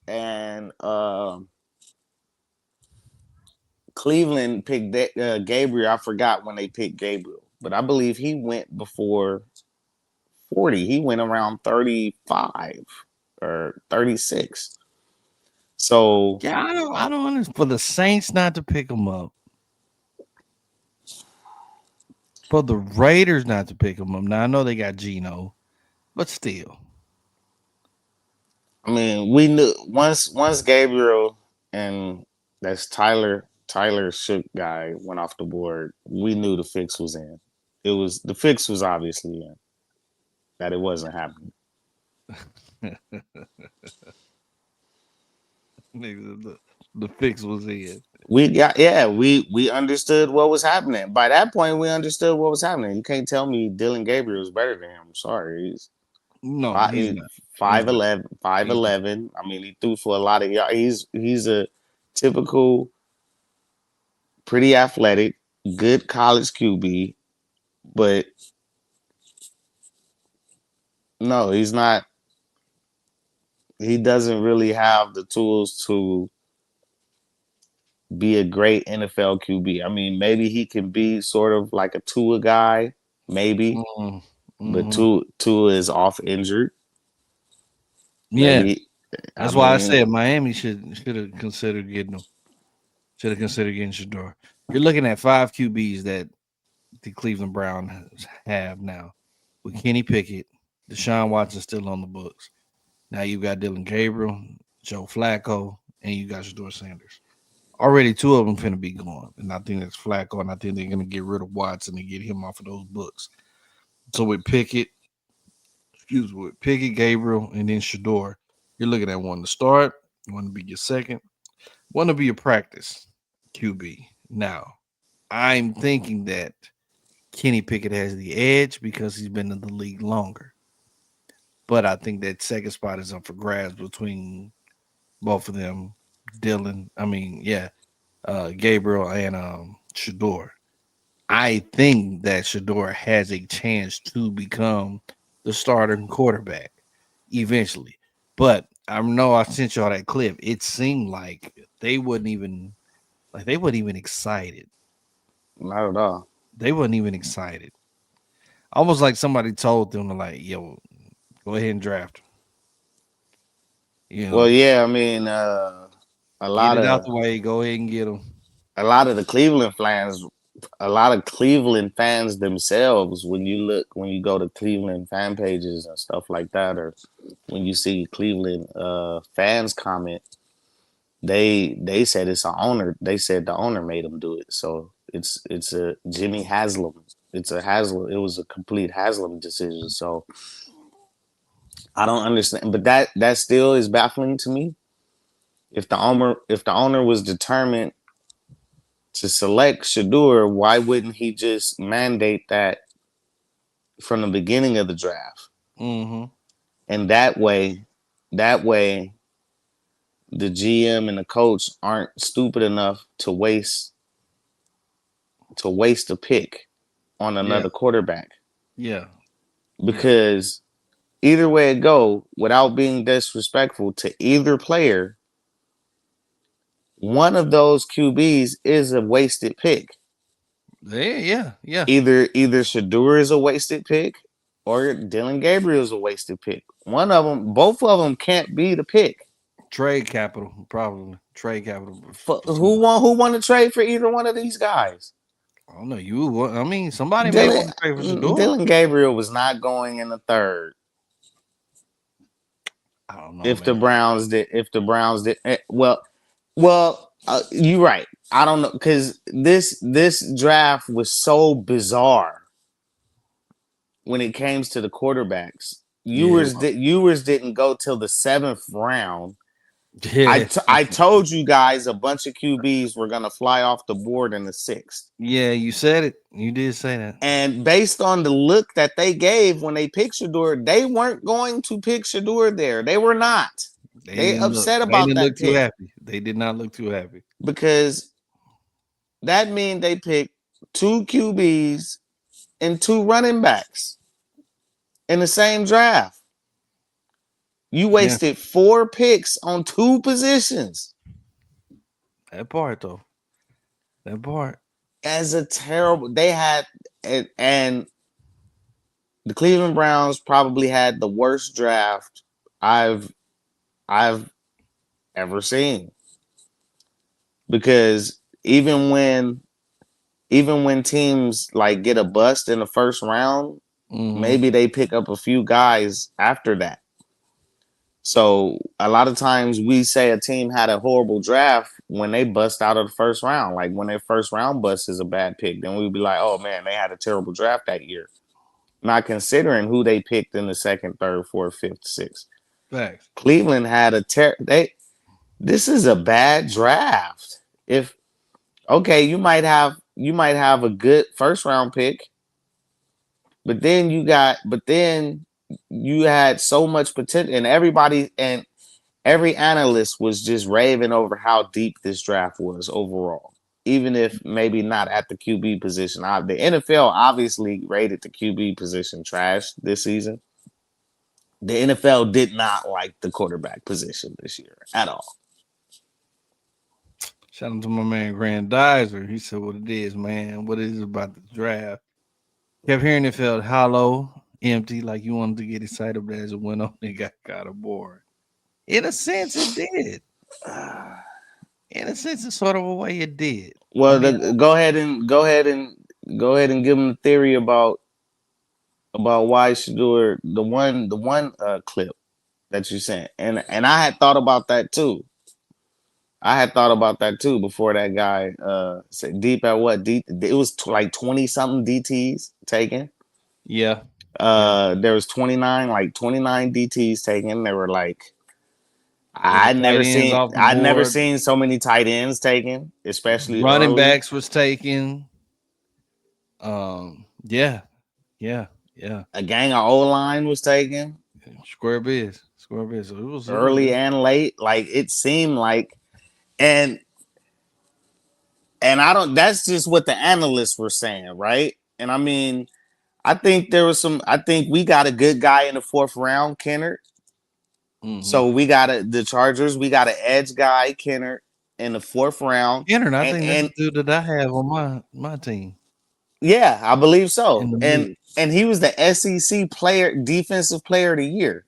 and Cleveland picked Gabriel. I forgot when they picked Gabriel, but I believe he went before 40. He went around 35 or 36. So Yeah, I don't understand. For the Saints not to pick him up, for the Raiders not to pick him up. Now I know they got Geno, but still. I mean, we knew once Gabriel and that's Tyler Shook guy went off the board. We knew the fix was in. The fix was obviously in that it wasn't happening. The fix was in. We understood what was happening. By that point, we understood what was happening. You can't tell me Dylan Gabriel is better than him. I'm sorry, he's No, five, he's not. He's five not. eleven, five He's not. eleven. I mean, he threw for a lot of yards. He's a typical, pretty athletic, good college QB, but no, he's not. He doesn't really have the tools to be a great NFL QB. I mean, maybe he can be sort of like a Tua guy, maybe, Mm, but mhm. Tua is off injured. Yeah, Maybe, I that's why I mean, said Miami should have considered getting him. Should have considered getting Shedeur. You're looking at five QBs that the Cleveland Browns have now, with Kenny Pickett, Deshaun Watson still on the books. Now you've got Dylan Gabriel, Joe Flacco, and you got Shedeur Sanders. Already two of them finna be gone, and I think that's Flacco, and I think they're gonna get rid of Watson and get him off of those books. So with Pickett, excuse me, with Pickett, Gabriel, and then Shedeur, you're looking at one to start, one to be your second, one to be your practice QB. Now, I'm thinking that Kenny Pickett has the edge because he's been in the league longer. But I think that second spot is up for grabs between both of them. Gabriel and Shedeur. I think that Shedeur has a chance to become the starting quarterback eventually. But I know I sent y'all that clip. It seemed like they wasn't even excited. not at all. They wasn't even excited. Almost like somebody told them to like, yo, go ahead and draft him. You Well, know, yeah, I mean, a get lot it out of the way. Go ahead and get him. a lot of the Cleveland fans, a lot of Cleveland fans themselves, when you go to Cleveland fan pages and stuff like that, or when you see Cleveland fans comment, they said it's an owner. They said the owner made them do it. So it's a Jimmy Haslam. It's a Haslam. It was a complete Haslam decision. So I don't understand, but that still is baffling to me. If the owner was determined to select Shedeur, why wouldn't he just mandate that from the beginning of the draft? Mm-hmm. And that way, the GM and the coach aren't stupid enough to waste a pick on Yeah, another quarterback. yeah, yeah, Because either way it go, without being disrespectful to either player, one of those QBs is a wasted pick. yeah. Either Shedeur is a wasted pick or Dylan Gabriel is a wasted pick. One of them, both of them can't be the pick. Trade capital, probably trade capital for Who somebody. want to trade for either one of these guys? I don't know. I mean, somebody may Dylan want to trade for Shedeur. Dylan Gabriel was not going in the third I don't know, if the man. Browns did. If the Browns did, you're right. I don't know because this draft was so bizarre when it came to the quarterbacks. Yeah, Ewers didn't go till the seventh round. yeah, I told you guys a bunch of QBs were gonna fly off the board in the sixth. yeah. You said it. You did say that. And based on the look that they gave when they picked Shedeur, they weren't going to pick Shedeur there. They were not. They They didn't look. upset They about didn't look that too pick happy. They did not look too happy. because that means they picked two QBs and two running backs in the same draft. You Yeah, wasted four picks on two positions. that part though. That part. As a terrible, they had, and the Cleveland Browns probably had the worst draft I've I've ever seen, because even when teams like get a bust in the first round, Mm-hmm. maybe they pick up a few guys after that. So a lot of times we say a team had a horrible draft when they bust out of the first round. Like when their first round bust is a bad pick, then we'd be like, oh man, they had a terrible draft that year. Not considering who they picked in the second, third, fourth, fifth, sixth. Facts. Cleveland had they this is a bad draft. If okay, you might have a good first round pick, but then you had so much potential, and every analyst was just raving over how deep this draft was overall. Even if maybe not at the QB position. The NFL obviously rated the QB position trash this season. The NFL did not like the quarterback position this year at all. Shout out to my man Grandizer. He said what it is, man. What it is about the draft. Kept hearing it felt hollow, empty, like you wanted to get excited, but as it went on, it got kind of boring. In a sense, it did. In a sense, it's sort of a way it did. I Well, mean, go ahead and give them the theory about why Shedeur, the one clip that you sent, and I had thought about that too. I had thought about that too before that guy said deep at what deep. It was like 20 something DTs taken. yeah, yeah. There was 29 DTs taken. They were like, There was tight ends off the I'd never board. seen so many tight ends taken, especially Running early. backs was taken. Yeah, yeah, yeah. A gang of O line was taken Square biz, square biz. So it was early and late. Like it seemed like, and I don't. That's just what the analysts were saying, right? And I mean, I think there was some. I think we got a good guy in the fourth round, Kennard. mm-hmm. So we got the Chargers. We got an edge guy, Kennard, in the fourth round, Kenner, I and think that's the dude that I have on my team yeah, I believe in so. the And mid. he was the SEC defensive player of the year,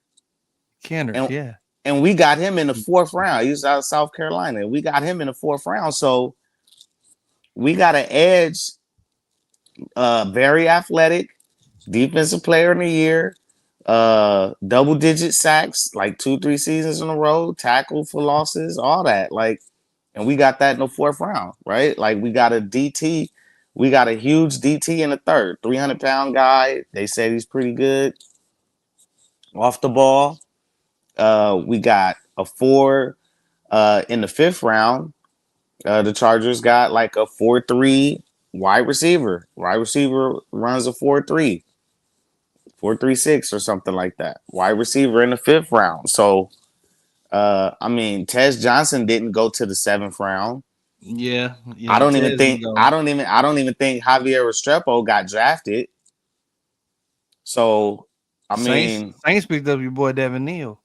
Kenner, and yeah. we got him in the fourth round. He was out of South Carolina. We got him in the fourth round. So we got an edge, very athletic, defensive player of the year, double digit sacks, like 2-3 seasons in a row, tackle for losses, all that. Like, and we got that in the fourth round, right? Like we got a DT, we got a huge DT in the third, 300-pound guy. They said he's pretty good off the ball. We got a four in the fifth round. The Chargers got like a 4-3 wide receiver. Wide receiver runs a 4-3, 4-3-6 or something like that. Wide receiver in the fifth round. So I mean, Tez Johnson didn't go to the seventh round. Yeah, I yeah. don't even Tez didn't think go. I don't even think Javier Restrepo got drafted. So I Saints mean, Saints picked up your boy Devin Neal.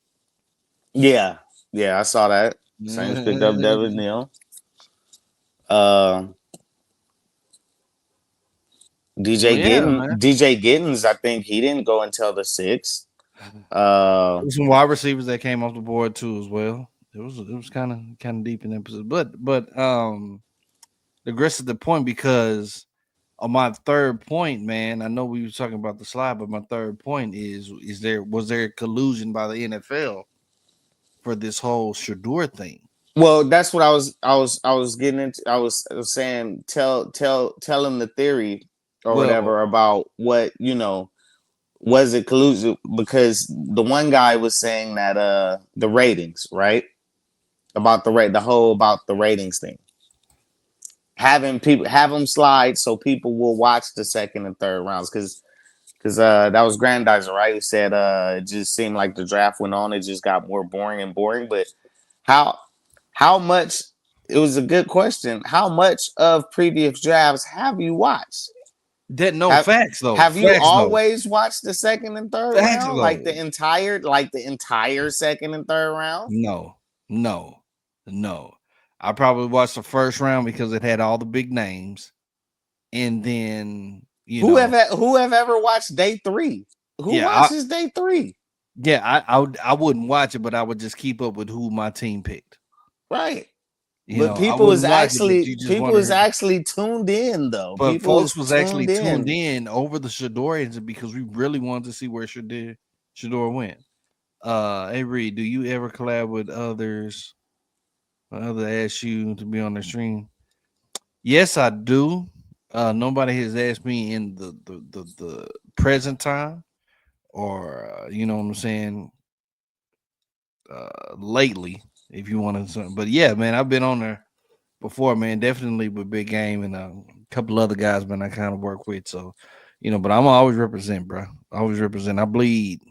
yeah, yeah, I saw that. Saints picked up Devin Neal. Uh, So yeah, man. DJ Giddens, I think he didn't go until the sixth. Uh, There's some wide receivers that came off the board too as well. It was kind of deep in that position, but the rest of the point because on my third point, man. I know we were talking about the slide, but my third point is there collusion by the NFL for this whole Shedeur thing? well, that's what I was getting into. I was saying tell him the theory or Well, whatever about what was it collusive, because the one guy was saying that the ratings, right, about the whole about the ratings thing, having people have them slide so people will watch the second and third rounds, because that was Grandizer, right, who said it just seemed like the draft went on, it just got more boring and boring. But how how much, it was a good question, how much of previous drafts have you watched? that no have facts though. have you Facts though. always watched the second and third Facts round, like though. the entire second and third round? No, no, no. I probably watched the first round because it had all the big names, and then Who have ever watched day 3? Who yeah, I, watches day 3? yeah, I wouldn't watch it, but I would just keep up with who my team picked. Right. You But know, I wouldn't watch it, but you just people is wonder. actually tuned in though. But People folks is was actually tuned tuned in. in over the Shedeur because we really wanted to see where Shedeur went. Hey Reed, do you ever collab with others? Or other ask you to be on the stream? Yes, I do. Nobody has asked me in the present time, or you know what I'm saying, lately. If you want to, but yeah, man, I've been on there before, man. Definitely with Big Game and a couple other guys, man. I kind of work with, so but I'm always represent, bro. Always represent. I bleed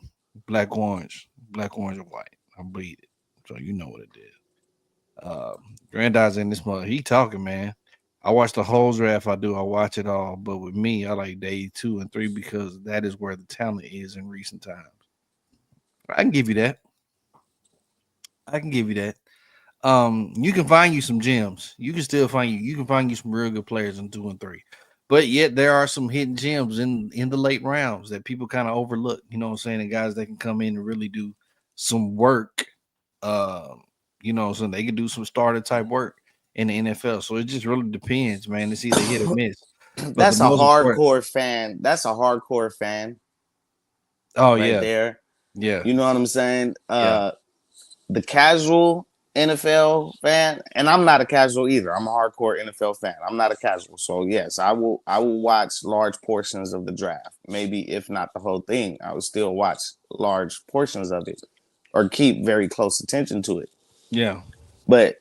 black, orange, and white. I bleed it, so you know what it is. Granddad's in this mother. He talking, man. I watch the whole draft. I do. I watch it all. But with me, I like day 2 and 3 because that is where the talent is in recent times. I can give you that. I can give you that. You can find you some gems. You can still find you can find you some real good players in 2 and 3. But yet there are some hidden gems in the late rounds that people kind of overlook. You know what I'm saying? And guys that can come in and really do some work. So they can do some starter type work in the NFL. So it just really depends, man, to see they hit or miss. But the That's a most important, hardcore fan. That's a hardcore fan oh right yeah, there. yeah, You know what I'm saying? yeah, The casual NFL fan, and I'm not a casual either. I'm a hardcore NFL fan. I'm not a casual. So yes, I will watch large portions of the draft. Maybe if not the whole thing, I would still watch large portions of it or keep very close attention to it. yeah, But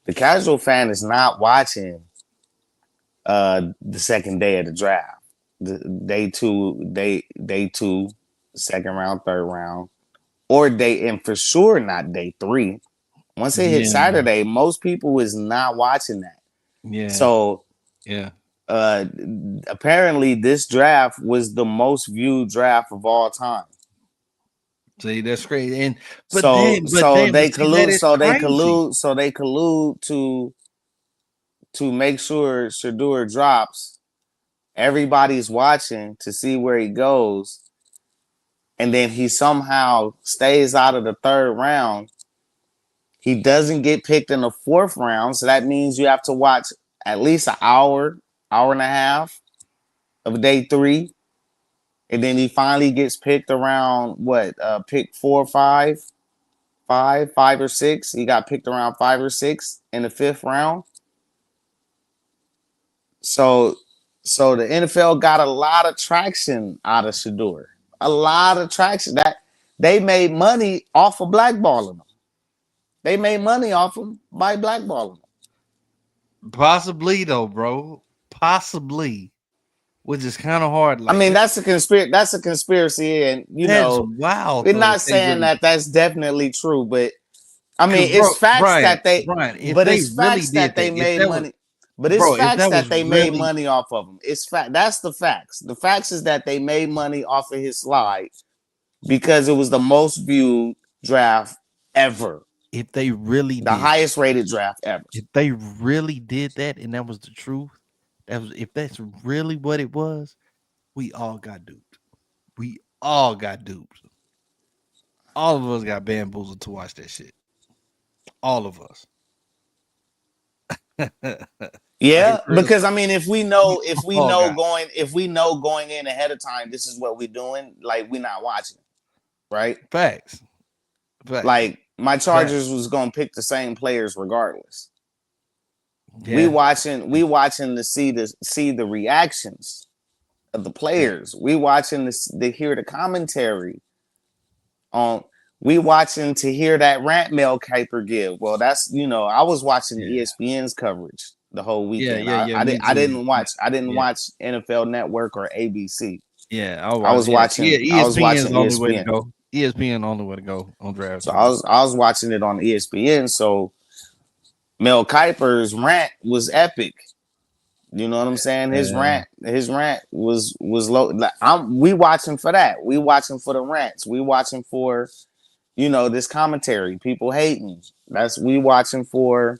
the casual fan is not watching the second day of the draft. The day two, second round, third round, or day and for sure not day 3. Once it hits yeah, Saturday, most people is not watching that. yeah, So yeah. uh apparently this draft was the most viewed draft of all time. See, that's crazy. And So but see, that is crazy. so they collude to make sure Shedeur drops. Everybody's watching to see where he goes. And then he somehow stays out of the third round. He doesn't get picked in the fourth round. So that means you have to watch at least an hour and a half of day 3. And then he finally gets picked around pick 4, 5 or 6. He got picked around 5 or 6 in the fifth round. So the NFL got a lot of traction out of Shedeur. A lot of traction. That they made money off of blackballing him. They made money off him by blackballing him. Possibly though, bro. Possibly. Which is kind of hard. I Like mean, that's a conspiracy. That's a conspiracy, and that's wild we're though if not they saying really that that's definitely true. But I because mean, it's bro facts Brian, that they. Brian, if But they it's really facts did that that, they if made that was money. But it's bro, if facts that was that they made really money off of him. It's fact. That's the facts. The facts is that they made money off of his slide because it was the most viewed draft ever, if they really the did highest rated draft ever. if they really did that and that was the truth, that was if that's really what it was, we all got duped. We all got duped. All of us got bamboozled to watch that shit. All of us. Like Yeah, real because I talk. mean, We all got if we know going in ahead of time, this is what we're doing. Like we're not watching, right? facts. Facts. Like my Facts. Chargers was gonna pick the same players regardless. Yeah. We watching to see the reactions of the Yeah. players. We watching to hear the commentary on. We watching to hear that rant Mel Kiper give. Well, that's I was watching Yeah. ESPN's coverage the whole Yeah. weekend. Yeah. Yeah. Me I too. didn't Yeah. watch Yeah. NFL Network or ABC. Yeah. I'll I watch. was Yeah. watching I was ESPN is watching the only way to ESPN. go. ESPN the only way to go on draft So time. I was watching it on ESPN. So Mel Kiper's rant was epic. You know what I'm saying? Yeah. His rant was low. Like, we watching for that. We watching for the rants. We watching for this commentary. People hating. We watching for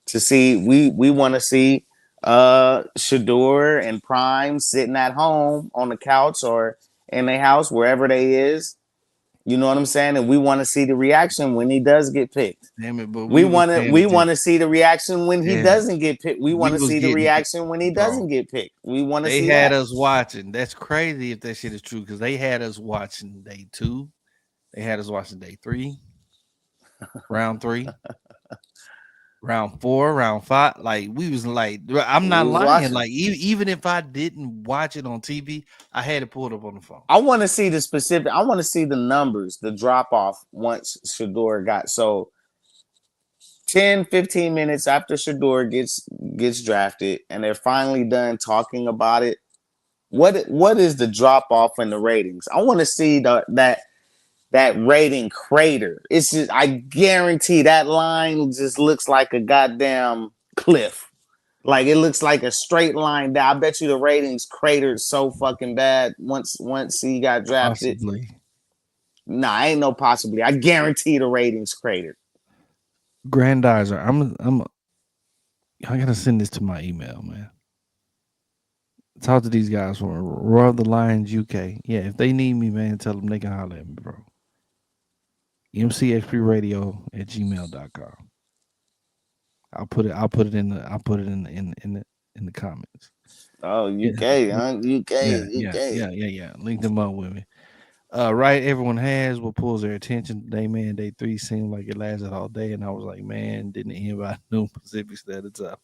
to see. We want to see Shedeur and Prime sitting at home on the couch or in their house, wherever they is. You know what I'm saying? And we want to see the reaction when he does get picked. Damn it, but We we was want to paying we want attention. to see the reaction when he Yeah, doesn't get picked. We we want to was see the getting it, reaction when he bro. doesn't get picked. We want to They see had that. us watching. That's crazy if that shit is true because they had us watching day 2. They had us watching day 3, round 3, round 4, round 5. Like we was like, I'm We not was lying. watching. Like even if I didn't watch it on TV, I had it pulled up on the phone. I want to see the specific. I want to see the numbers, the drop off once Shedeur got. So 10, 15 minutes after Shedeur gets drafted and they're finally done talking about it, what is the drop off in the ratings? I want to see that rating crater. It's just, I guarantee that line just looks like a goddamn cliff. Like it looks like a straight line down. I bet you the ratings cratered so fucking bad once he got drafted. Possibly. Nah, ain't no possibly. I guarantee the ratings cratered. Grandizer. I gotta send this to my email, man. Talk to these guys from Royal the Lions UK. Yeah, if they need me, man, tell them they can holler at me, bro. MCXP Radio at gmail.com. I'll put it in the comments. Oh, Yeah. UK, huh? Yeah, UK, yeah, UK. yeah, yeah, yeah. Link them up with me. Right, everyone has what pulls their attention today, man. Day 3 seemed like it lasted all day, and I was like, man, didn't end by noon Pacific Standard Time.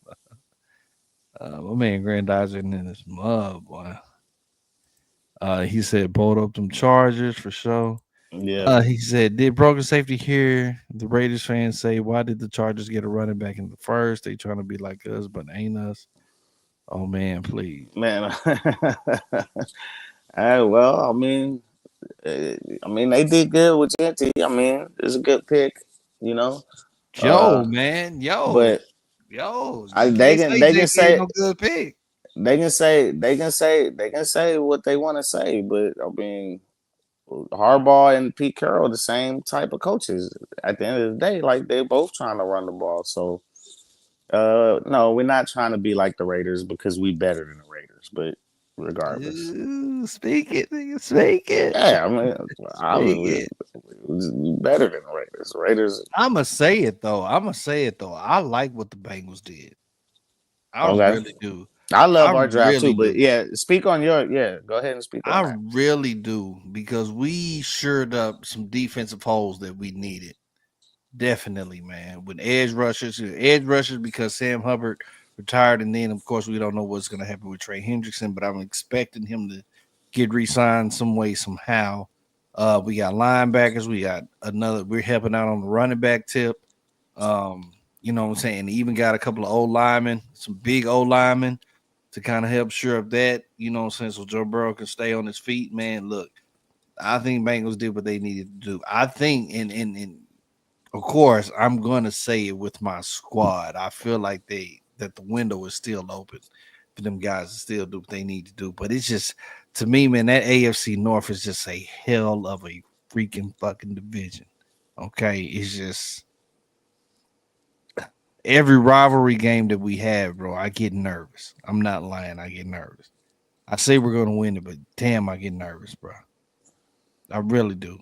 My man Grandizer in this mud, boy. He said, "Bolt up them Chargers for sure." Yeah, He said, "Did broken safety here?" The Raiders fans say, "Why did the Chargers get a running back in the first? They trying to be like us, but ain't us." Oh man, please, man. Well, I mean, they did good with Genty. I mean, it's a good pick, you know. Joe, Uh, man, yo, but yo, I, you can't say they can JT ain't say no good pick. they can say what they want to say. But I mean, Harbaugh and Pete Carroll, the same type of coaches. At the end of the day, like they both trying to run the ball. So no, we're not trying to be like the Raiders because we better than the Raiders. But regardless, Ooh, speak it, nigga, speak it, yeah, I mean, speak obviously it. we better than the Raiders. Raiders, I'ma say it though. I'ma say it though. I like what the Bengals did. I okay. really do. I love I our draft too, really but do. yeah, speak on your Go ahead and speak on I that. really do because we shored up some defensive holes that we needed. Definitely, man. With edge rushers because Sam Hubbard retired, and then of course we don't know what's going to happen with Trey Hendrickson, but I'm expecting him to get re-signed some way somehow. We got linebackers. We got another. We're helping out on the running back tip. You know what I'm saying? Even got a couple of old linemen, some big old linemen to kind of help shore up that. You know what I'm saying? So Joe Burrow can stay on his feet. Man, look, I think Bengals did what they needed to do. I think, and of course, I'm gonna say it with my squad. I feel like that the window is still open for them guys to still do what they need to do. But it's just to me, man, that AFC North is just a hell of a freaking fucking division. Okay, it's just every rivalry game that we have, bro. I get nervous. I'm not lying. I get nervous. I say we're gonna win it, but damn, I get nervous, bro. I really do.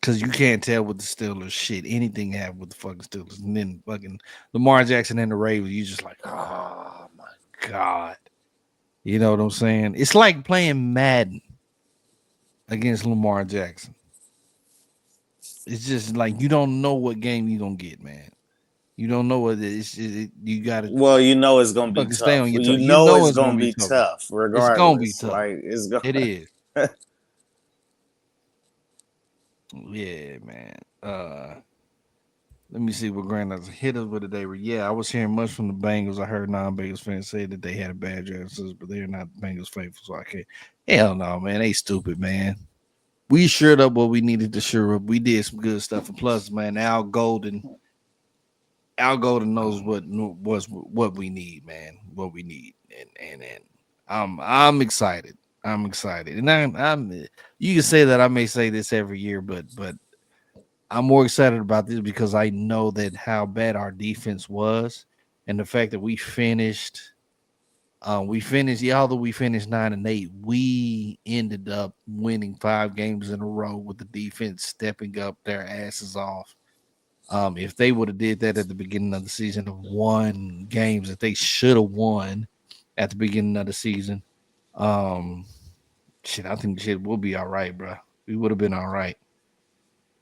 Cause you can't tell with the Steelers shit anything happened with the fucking Steelers, and then fucking Lamar Jackson and the Ravens. You just like, oh my god, you know what I'm saying? It's like playing Madden against Lamar Jackson. It's just like you don't know what game you gonna get, man. You don't know what you got to Well, you know it's gonna be fucking stay tough. on your You toes. You know know it's it's gonna gonna be be tough. tough, It's gonna be regardless. tough. Like it's gonna. It is. Yeah, man. Let me see what Grandma's hit us with today. Yeah, I was hearing much from the Bengals. I heard non-Bengals fans say that they had a bad draft, but they're not Bengals faithful, so I can't. Hell no, man. They stupid, man. We shored up what we needed to shore up. We did some good stuff. And plus, man, Al Golden knows what we need, man. What we need, and I'm excited. I'm excited, and I'm. You can say that I may say this every year, but I'm more excited about this because I know that how bad our defense was, and the fact that yeah, although we finished 9-8, we ended up winning 5 games in a row with the defense stepping up their asses off. If they would have did that at the beginning of the season and won games that they should have won at the beginning of the season, um, shit, I think shit will be all right, bro. We would have been all right.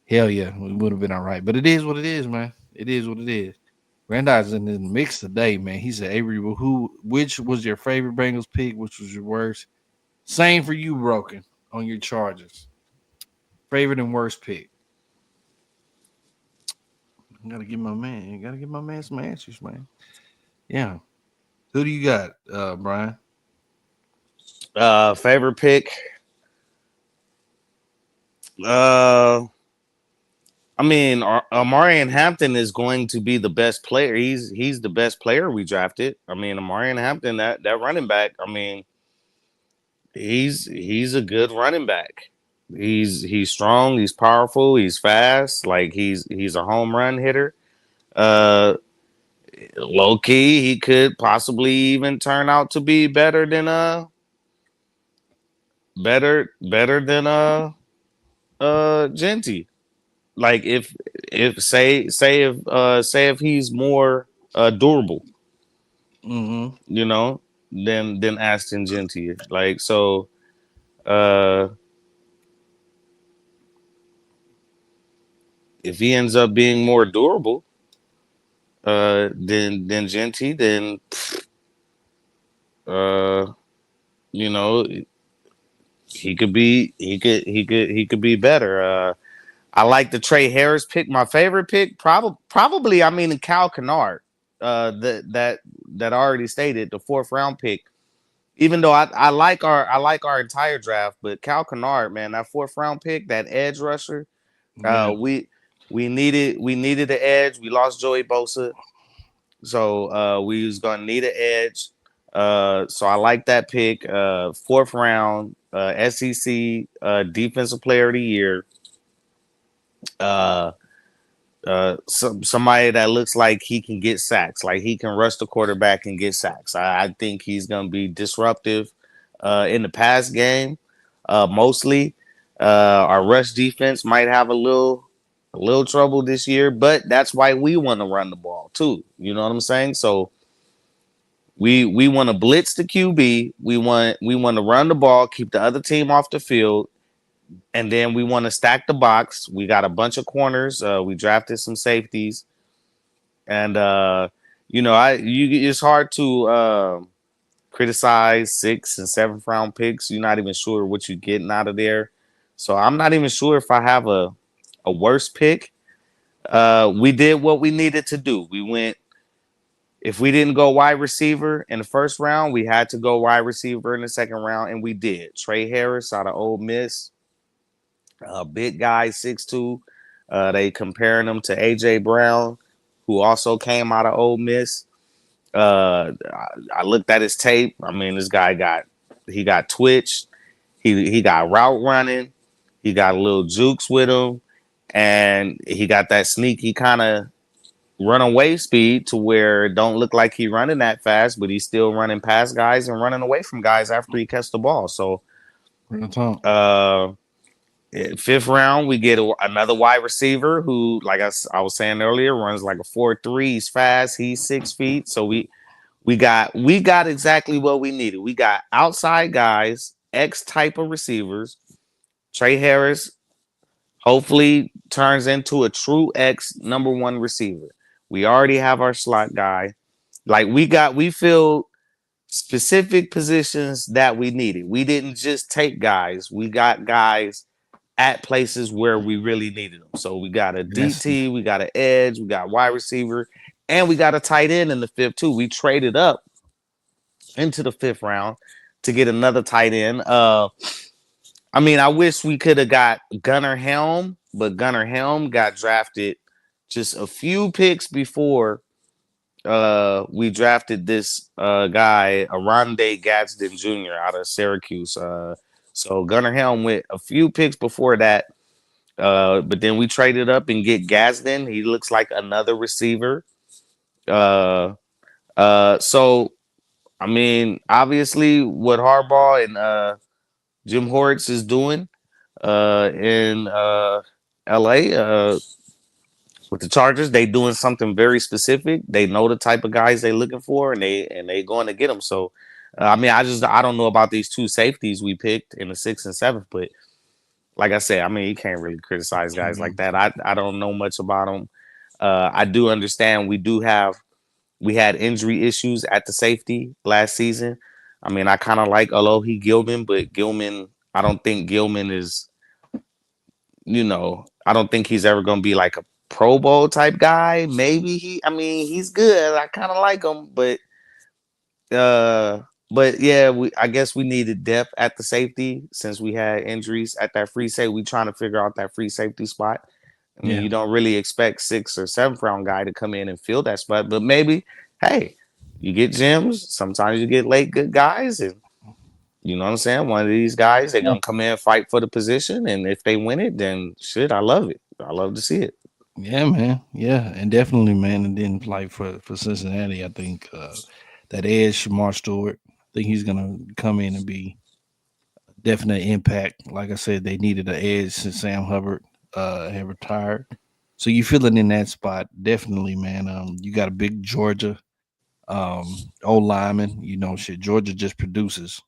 Hell yeah, we would have been all right. But it is what it is, man. It is what it is. Grandi's in the mix today, man. He said, Avery, well, which was your favorite Bengals pick? Which was your worst? Same for you, Broken, on your Chargers. Favorite and worst pick. I gotta give my man. Gotta give my man some answers, man. Yeah. Who do you got, Brian? Favorite pick. Uh, I mean, Amarian Hampton is going to be the best player. He's the best player we drafted. I mean, Amarian Hampton, that running back. I mean, he's a good running back. He's strong. He's powerful. He's fast. Like he's a home run hitter. Uh, Low key, he could possibly even turn out to be better than Genty. Like if say if he's more durable, Mm-hmm. you know, than Aston Genty. Like so uh if he ends up being more durable than Genty, then uh you know he could be better. I like the Trey Harris pick. My favorite pick, probably. I mean, Cal Kennard. That already stated the fourth round pick. Even though I like our entire draft, but Cal Kennard, man, that fourth round pick, that edge rusher. Yeah. We needed an edge. We lost Joey Bosa, so we was gonna need an edge. So I like that pick. Fourth round, SEC Defensive Player of the Year. Uh, somebody that looks like he can get sacks, like he can rush the quarterback and get sacks. I think he's going to be disruptive in the pass game. Mostly, our rush defense might have a little trouble this year, but that's why we want to run the ball too. You know what I'm saying? So we want to blitz the QB. We want to run the ball, keep the other team off the field, and then we want to stack the box. We got a bunch of corners. We drafted some safeties, and it's hard to criticize sixth and seventh round picks. You're not even sure what you're getting out of there. So I'm not even sure if I have a worse pick. We did what we needed to do. We went. If we didn't go wide receiver in the first round, we had to go wide receiver in the second round, and we did. Trey Harris out of Ole Miss, big guy, 6'2". They comparing him to AJ Brown, who also came out of Ole Miss. I looked at his tape. I mean, this guy got twitch. He got route running. He got a little jukes with him, and he got that sneaky kind of runaway speed to where it don't look like he running that fast, but he's still running past guys and running away from guys after he catch the ball. So, Real talk. fifth round, we get another wide receiver who, like I was saying earlier, runs like a 4.3. He's fast. He's 6 feet. So we got exactly what we needed. We got outside guys, X type of receivers. Trey Harris hopefully turns into a true X number one receiver. We already have our slot guy. Like we filled specific positions that we needed. We didn't just take guys. We got guys at places where we really needed them. So we got a That's DT, we got an edge, we got wide receiver, and we got a tight end in the fifth too. We traded up into the fifth round to get another tight end. I mean, I wish we could have got Gunnar Helm, but Gunnar Helm got drafted just a few picks before we drafted this guy, Aronde Gadsden Jr. out of Syracuse. So Gunnar Helm went a few picks before that. But then we traded up and get Gadsden. He looks like another receiver. Uh, So I mean, obviously, what Harbaugh and Jim Hortz is doing in LA with the Chargers, they doing something very specific. They know the type of guys they looking for, and they going to get them. So, I mean, I don't know about these two safeties we picked in the 6th and 7th, but like I said, I mean, you can't really criticize guys like that. I don't know much about them. I do understand we had injury issues at the safety last season. I mean, I kind of like Alohi Gilman, but I don't think Gilman is, I don't think he's ever going to be like a Pro Bowl type guy. Maybe I mean, he's good. I kind of like him, uh, but yeah, I guess we needed depth at the safety since we had injuries at that free safety. We trying to figure out that free safety spot. I mean, Yeah. you don't really expect 6th or 7th round guy to come in and fill that spot, but maybe, hey, you get gems. Sometimes you get late good guys, and you know what I'm saying. One of these guys, they're Yeah. gonna come in and fight for the position, and if they win it, then shit, I love it. I love to see it. Yeah, man. Yeah, and definitely, man. And then like for Cincinnati, I think that edge Shamar Stewart. I think he's gonna come in and be definite impact. Like I said, they needed an edge since Sam Hubbard had retired. So you feel it in that spot, definitely, man. You got a big Georgia old lineman. You know, shit. Georgia just produces,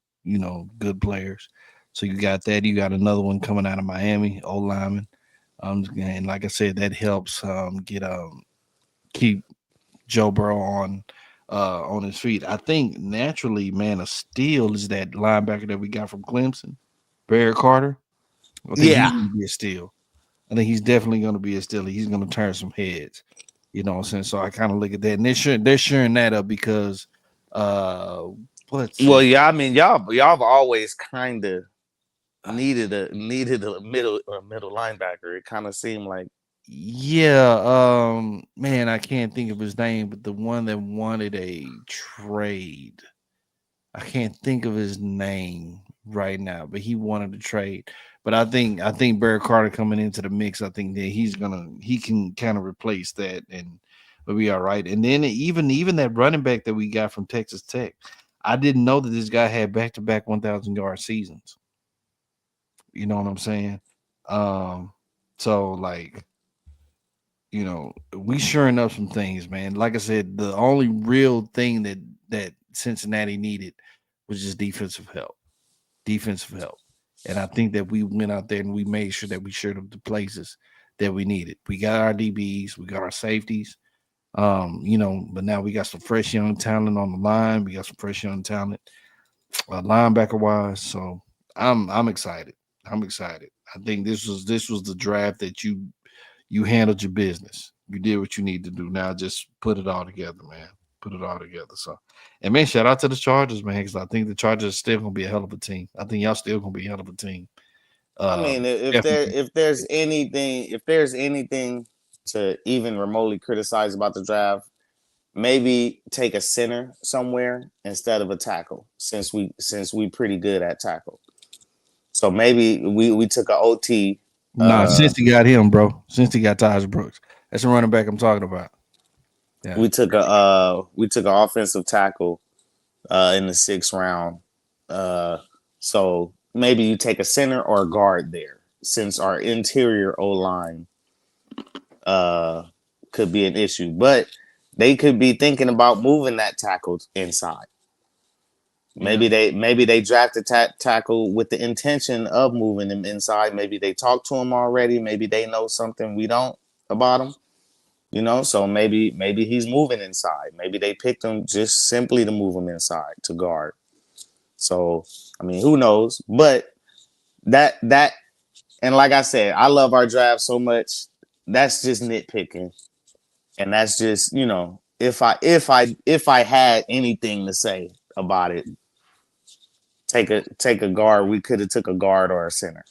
good players. So you got that. You got another one coming out of Miami, old lineman. And like I said, that helps get keep Joe Burrow on his feet. I think naturally, man, a steal is that linebacker that we got from Clemson, Barry Carter. I think he's Yeah. going to be a steal. I think he's definitely going to be a steal. He's going to turn some heads. You know what I'm saying? So I kind of look at that, and they're sharing that up because uh, what's Well, it? yeah. I mean, y'all have always kind of needed a middle linebacker. It kind of seemed like Yeah, man, I can't think of his name, but the one that wanted a trade. I can't think of his name right now, but he wanted to trade. But I think Barry Carter coming into the mix, I think that he can kind of replace that and we'll be all right. And then even that running back that we got from Texas Tech, I didn't know that this guy had back to back 1,000 yard seasons. You know what I'm saying? Um, so like we shoring up some things, man. Like I said, the only real thing that Cincinnati needed was just defensive help. And I think that we went out there and we made sure that we shored up the places that we needed. We got our DBs, we got our safeties, but now we got some fresh young talent on the line. We got some fresh young talent, linebacker wise. So I'm excited. I'm excited. I think this was the draft that you handled your business. You did what you need to do. Now just put it all together, man. Put it all together. So, and man, shout out to the Chargers, man, because I think the Chargers are still gonna be a hell of a team. I think y'all still gonna be a hell of a team. I mean, Definitely. if there's anything to even remotely criticize about the draft, maybe take a center somewhere instead of a tackle, since we pretty good at tackle. So maybe we took a OT. Nah, since he got him, bro. Since he got Taj Brooks, that's the running back I'm talking about. Yeah, We took an offensive tackle in the 6th round. Uh, so maybe you take a center or a guard there, since our interior O line uh, could be an issue. But they could be thinking about moving that tackle inside. yeah, Maybe they drafted tackle with the intention of moving him inside. Maybe they talked to him already. Maybe they know something we don't about him. So maybe he's moving inside. Maybe they picked him just simply to move him inside to guard. So I mean, who knows? But that and like I said, I love our draft so much. That's just nitpicking, and that's just if I had anything to say about it, take a guard. We could have took a guard or a center.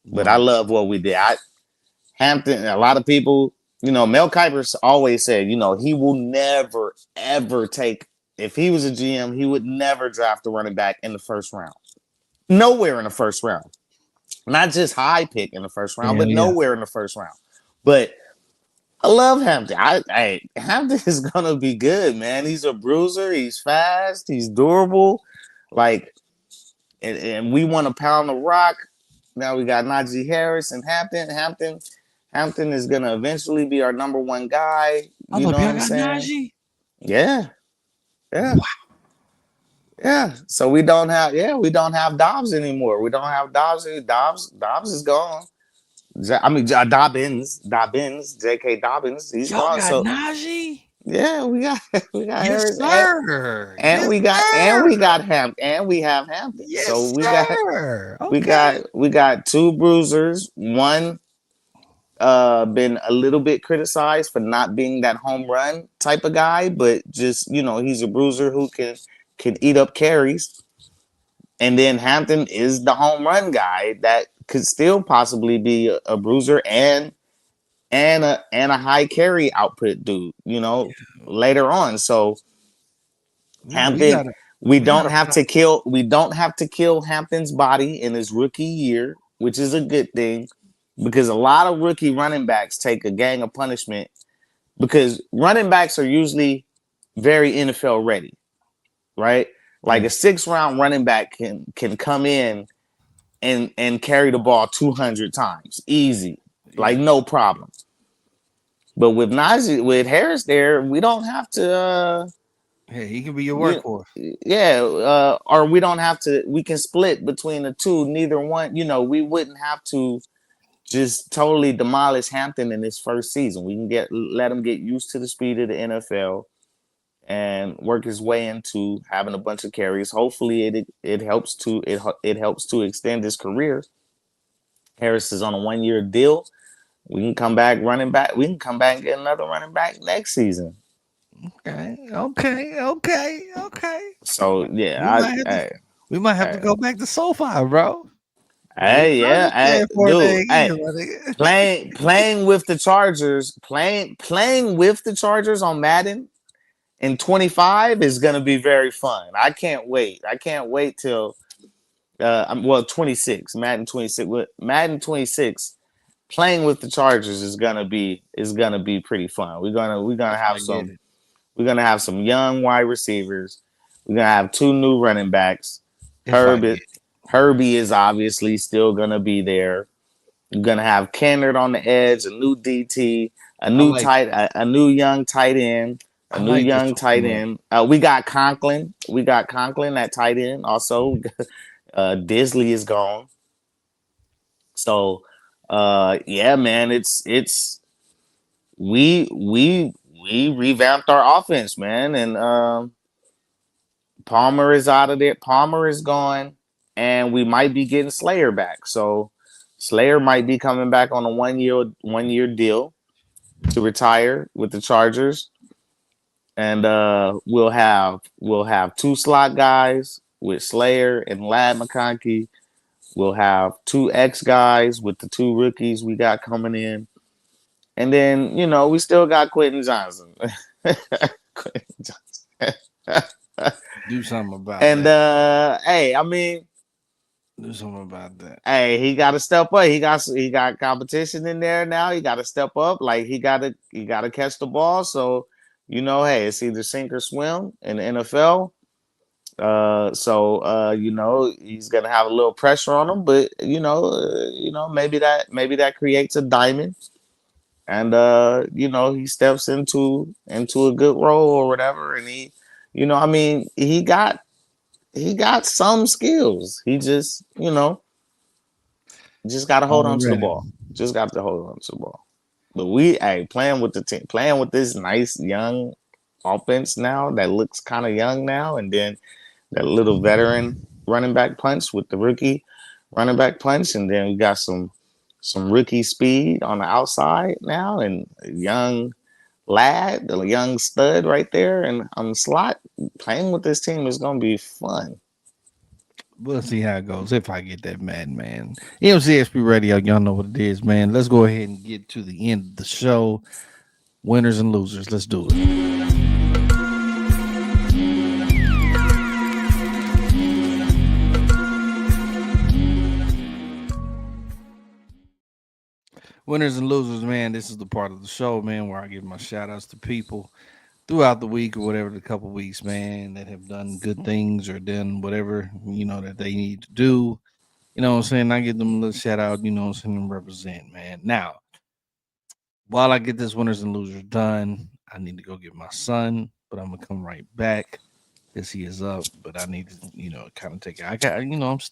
But I right. love what we did. Hampton. A lot of people, Mel Kiper's always said, he will never ever take. If he was a GM, he would never draft a running back in the first round. Nowhere in the first round. Not just high pick in the first round, Hell but yeah. nowhere in the first round. But I love Hampton. Hampton is gonna be good, man. He's a bruiser. He's fast. He's durable. Like, and we want to pound the rock. Now we got Najee Harris and Hampton. Hampton is gonna eventually be our number one guy. You Hold know up, what y'all I'm got saying? Najee? Yeah, yeah, Wow. yeah. So we don't have Dobbs anymore. We don't have Dobbs. Dobbs is gone. Dobbins, J.K. Dobbins, he's Y'all gone. got So Najee? yeah, we got Yes, Harris sir. and Yes, we sir. got and we have Hampton. So Yes, sir. Okay. we got two bruisers. One been a little bit criticized for not being that home run type of guy, but just he's a bruiser who can eat up carries. And then Hampton is the home run guy that could still possibly be a bruiser and a high carry output dude, later on. So We Hampton, gotta we gotta we don't have to kill Hampton's body in his rookie year, which is a good thing because a lot of rookie running backs take a gang of punishment because running backs are usually very NFL ready, right? Like a 6th-round running back can come in and carry the ball 200 times easy, like no problem. But with Harris there, we don't have to. Hey, he can be your workhorse. Or we don't have to. We can split between the two. Neither one, we wouldn't have to just totally demolish Hampton in his first season. We can let him get used to the speed of the NFL and work his way into having a bunch of carries. Hopefully, it helps to extend his career. Harris is on a 1-year deal. We can come back running back. We can come back and get another running back next season. Okay. So yeah, we might have to go back to SoFi, bro. Dude, playing with the Chargers, playing with the Chargers on Madden in 25 is gonna be very fun. I can't wait. I can't wait till 26, Madden 26. Madden 26 playing with the Chargers is gonna be pretty fun. We're gonna have some young wide receivers. We're gonna have 2 new running backs. Herbie is obviously still gonna be there. You're gonna have Kennard on the edge, a new DT, a new young tight end, tight end. We got Conklin. At tight end. Also, Disley is gone. So, yeah, man, we revamped our offense, man, and Palmer is out of there. Palmer is gone, and we might be getting Slayer back. So Slayer might be coming back on a 1-year deal to retire with the Chargers, and we'll have 2 slot guys with Slayer and Lad McConkey. We'll have 2 X guys with the 2 rookies we got coming in. And then, we still got Quentin Johnson. Quentin Johnson. Do something about that. And hey, do something about that. Hey, he got to step up. He got competition in there now. He got to step up. Like he got to catch the ball. So, hey, it's either sink or swim in the NFL. So he's gonna have a little pressure on him, but maybe that creates a diamond, and he steps into a good role or whatever, and he got some skills. He just got to hold on to the ball. Just got to hold on to the ball. But playing with the team, playing with this nice young offense now that looks kind of young now, and then that little veteran running back punch with the rookie running back punch, and then we got some rookie speed on the outside now, and a young lad, the young stud right there, and on the slot. Playing with this team is gonna be fun. We'll see how it goes if I get that man. MCXP Radio, y'all know what it is, man. Let's go ahead and get to the end of the show. Winners and losers. Let's do it. Winners and losers, man. This is the part of the show, man, where I give my shout outs to people throughout the week or whatever, the couple weeks, man, that have done good things or done whatever, that they need to do. You know what I'm saying? I give them a little shout out, what I'm saying, and represent, man. Now, while I get this winners and losers done, I need to go get my son, but I'm gonna come right back because he is up. But I need to, kind of take it. I got,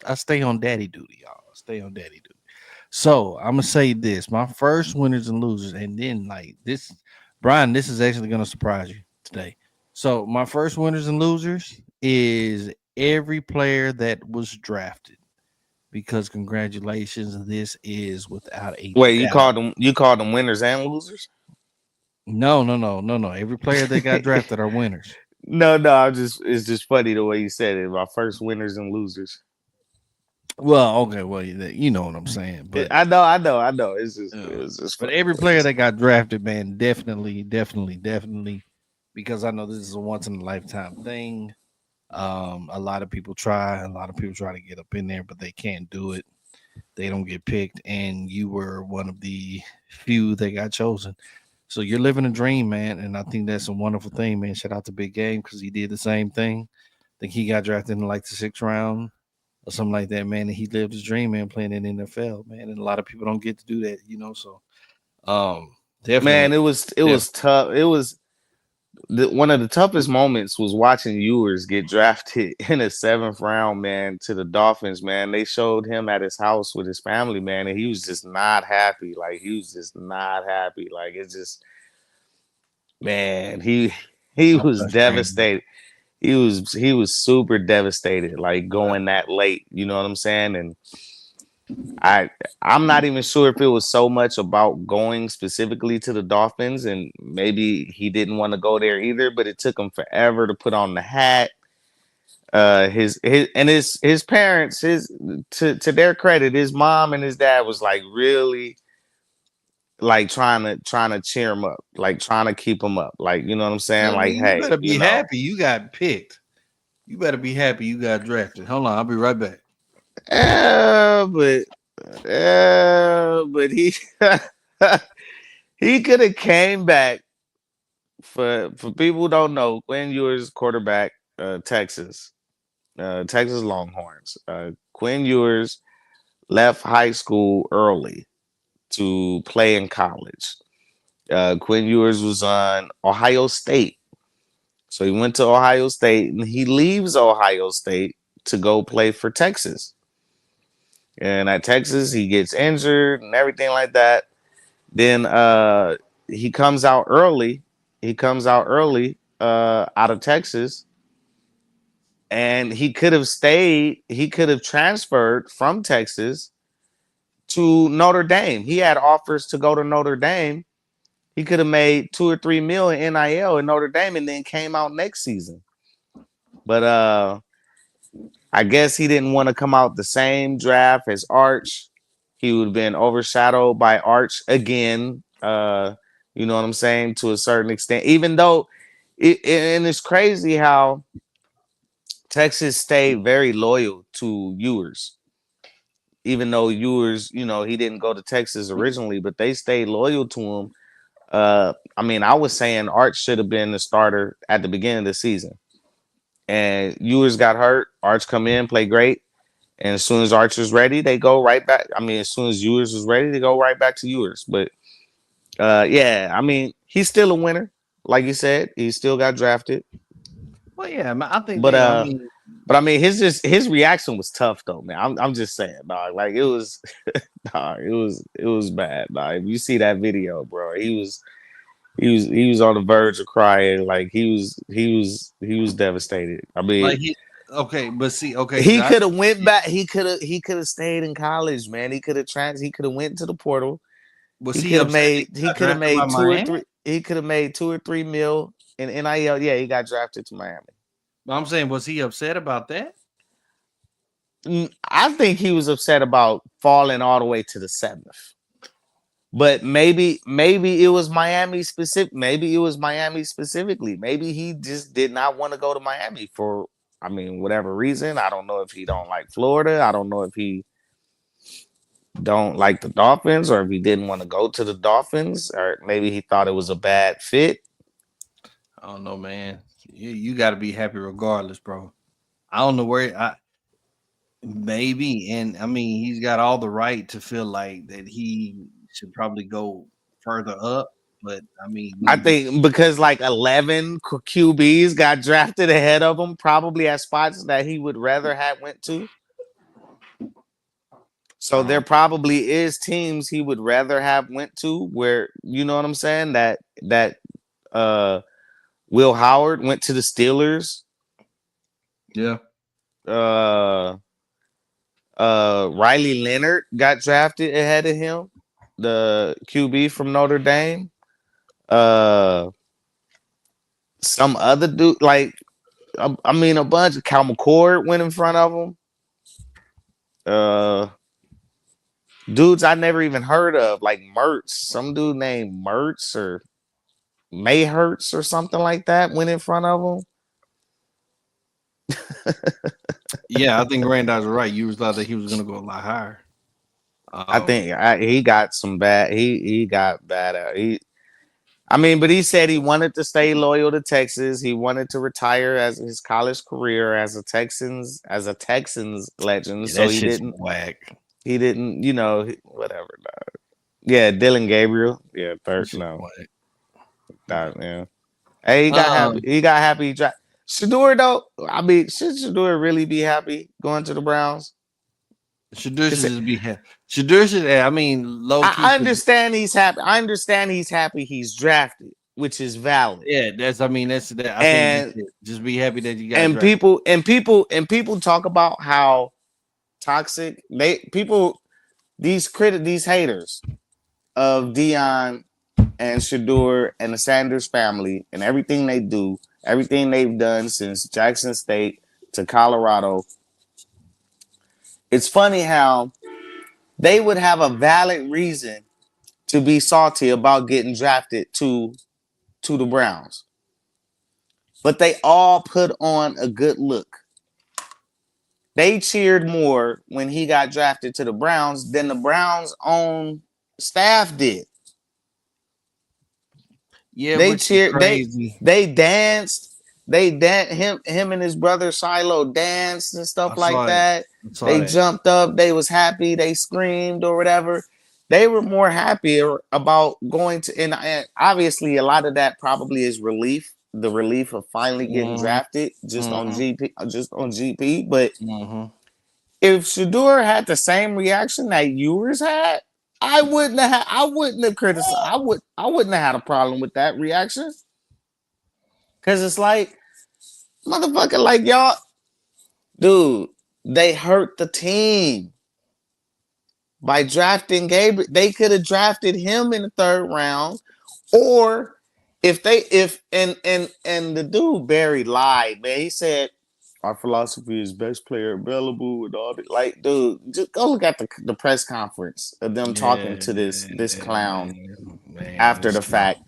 I stay on daddy duty, y'all. I stay on daddy duty. So I'm gonna say this: my first winners and losers, and then like this, Brian, this is actually gonna surprise you today. So my first winners and losers is every player that was drafted because congratulations, this is without a Wait, doubt. you called them winners and losers? No, no, no, no, no. Every player that got drafted are winners. No, it's just funny the way you said it. My first winners and losers. Well, okay, well, you know what I'm saying, but I know. It's just but funny every the way you player said that got drafted, man, definitely, definitely, definitely, because I know this is a once in a lifetime thing. A lot of people try, to get up in there, but they can't do it. They don't get picked, and you were one of the few that got chosen. So you're living a dream, man, and I think that's a wonderful thing, man. Shout out to Big Game because he did the same thing. I think he got drafted in like the sixth round or something like that, man. And he lived his dream, man, playing in the NFL, man. And a lot of people don't get to do that, So, definitely, Man, it was definitely. tough. It was one of the toughest moments was watching Ewers get drafted in the seventh round, man, to the Dolphins, man. They showed him at his house with his family, man, and he was just not happy. Like he was just not happy. Like it's just, man, he I'm was frustrated. devastated. He was super devastated, like Wow. going that late. You know what I'm saying? And I I'm not even sure if it was so much about going specifically to the Dolphins, and maybe he didn't want to go there either. But it took him forever to put on the hat. His parents, his to their credit, his mom and his dad was like really like trying to cheer him up, like trying to keep him up, like you know what I'm saying, I like mean, you hey, better be happy you got picked. You better be happy you got drafted. Hold on, I'll be right back. uh, but but he he could have came back for people who don't know, Quinn Ewers, quarterback, Texas Longhorns. Quinn Ewers left high school early to play in college. Quinn Ewers was on Ohio State, so he went to Ohio State, and he leaves Ohio State to go play for Texas. And at Texas, he gets injured and everything like that. Then he comes out early. He comes out early out of Texas, and he could have stayed. He could have transferred from Texas to Notre Dame. He had offers to go to Notre Dame. He could have made 2 or 3 mil in NIL in Notre Dame, and then came out next season. But I guess he didn't want to come out the same draft as Arch. He would have been overshadowed by Arch again. You know what I'm saying? To a certain extent, even though and it's crazy how Texas stayed very loyal to Ewers, even though Ewers, he didn't go to Texas originally, but they stayed loyal to him. I mean, I was saying Arch should have been the starter at the beginning of the season, and Ewers got hurt. Arch come in, play great, and as soon as Arch was ready, they go right back. I mean, as soon as Ewers was ready, they go right back to Ewers. But yeah, I mean, he's still a winner, like you said. He still got drafted, Well, yeah, I think but they. I uh, mean, but I mean, his reaction was tough though, man. I'm just saying, dog. Like it was, dog. It was bad, dog. If you see that video, bro, he was on the verge of crying. Like he was devastated. I mean, like okay, but see, okay, he so could have went back. He could have stayed in college, man. He could have went to the portal. was He he could have upset that made he he got could have drafted by made two or three. Miami? He could have made 2 or 3 mil in NIL. Yeah, he got drafted to Miami. I'm saying, was he upset about that? I think he was upset about falling all the way to the seventh. But maybe it was Miami specific. Maybe it was Miami specifically. Maybe he just did not want to go to Miami for, I mean, whatever reason. I don't know if he don't like Florida. I don't know if he don't like the Dolphins, or if he didn't want to go to the Dolphins, or maybe he thought it was a bad fit. I don't know, man. You got to be happy regardless, bro. I don't know where I maybe, and I mean, he's got all the right to feel like that he should probably go further up. But I mean, I think because like 11 QBs got drafted ahead of him, probably at spots that he would rather have went to. So there probably is teams he would rather have went to where, you know what I'm saying, that uh Will Howard went to the Steelers. yeah, Uh Riley Leonard got drafted ahead of him, the QB from Notre Dame. Uh some other dude like I mean a bunch of Cal McCord went in front of him. Uh Dudes I never even heard of, like Mertz, some dude named Mertz or Mayhertz or something like that went in front of him. yeah. I think Randall's right. You thought that he was going to go a lot higher. I think he got some bad. He got bad. I mean, but he said he wanted to stay loyal to Texas. He wanted to retire as his college career as a Texans legend. Yeah, So that shit's whack. He didn't. You know, whatever. Dog. Yeah, Dylan Gabriel. Yeah, That third. shit's No, whack. dog, yeah. Hey, he got happy. He got happy. Shedeur though. I mean, should Shedeur really be happy going to the Browns? Shedeur should just be happy. Shedeur should. I mean, low key. I understand he's happy. I understand he's happy he's drafted, which is valid. Yeah, that's. I mean, that's that. I And think just be happy that you got. and drafted. people talk about how toxic these haters of Dion and Shedeur and the Sanders family and everything they do, everything they've done since Jackson State to Colorado. It's funny how they would have a valid reason to be salty about getting drafted to the Browns. But they all put on a good look. They cheered more when he got drafted to the Browns than the Browns' own staff did. Yeah, They which is cheered. crazy. They danced. Him and his brother Shiloh danced and stuff like that. They jumped up. They was happy. They screamed or whatever. They were more happier about going to, and obviously a lot of that probably is relief. The relief of finally getting drafted just on GP. But if Shedeur had the same reaction that yours had, I wouldn't have criticized. I wouldn't have had a problem with that reaction. Cause it's like, motherfucker, like y'all, dude, they hurt the team by drafting Gabriel. They could have drafted him in the third round, or if the dude Barry lied, man. He said our philosophy is best player available and all that. Like, dude, just go look at the press conference of them talking to this clown after the fact.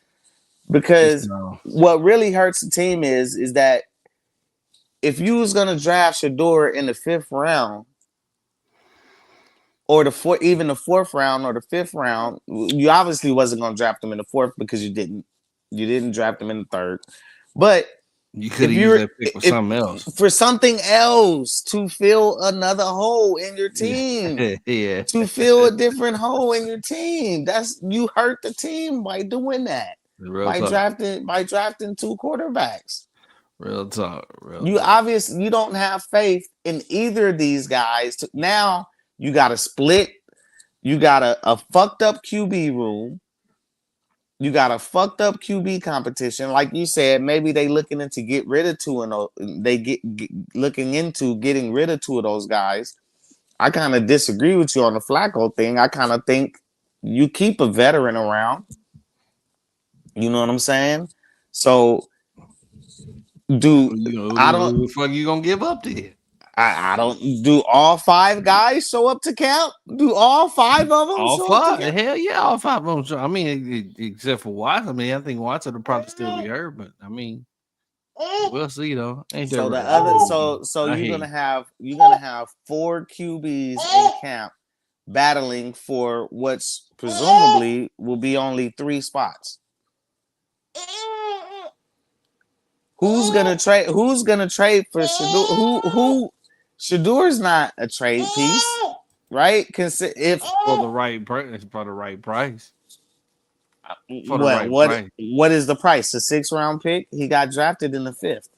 Because what really hurts the team is that if you was gonna draft Shedeur in the 5th round, or even the 4th round or the 5th round, you obviously wasn't gonna draft him in the 4th because you didn't draft him in the 3rd. But you could have used that pick for something else. For something else to fill another hole in your team. Yeah. To fill a different hole in your team. You hurt the team by doing that. By drafting 2 quarterbacks. Real talk. Obviously you don't have faith in either of these guys. Now you got a split. You got a fucked up QB room. You got a fucked up QB competition. Like you said, maybe they looking into get rid of 2 and they looking into getting rid of 2 of those guys. I kind of disagree with you on the Flacco thing. I kind of think you keep a veteran around. You know what I'm saying? So, what the fuck you gonna give up to? I don't. Do all 5 guys show up to camp? Do all 5 of them? All 5? Hell yeah, all 5 of them. I mean, except for Watson. I mean, I think Watson will probably still be hurt, but I mean, we'll see though. Ain't so that so you're gonna have 4 QBs in camp battling for what's presumably will be only 3 spots. Who's gonna trade? Who's gonna trade for Shedeur? Shedeur's not a trade piece, right? If For the right price, for the right price, for the what right what price. what is the price? A 6th-round pick? He got drafted in the 5th.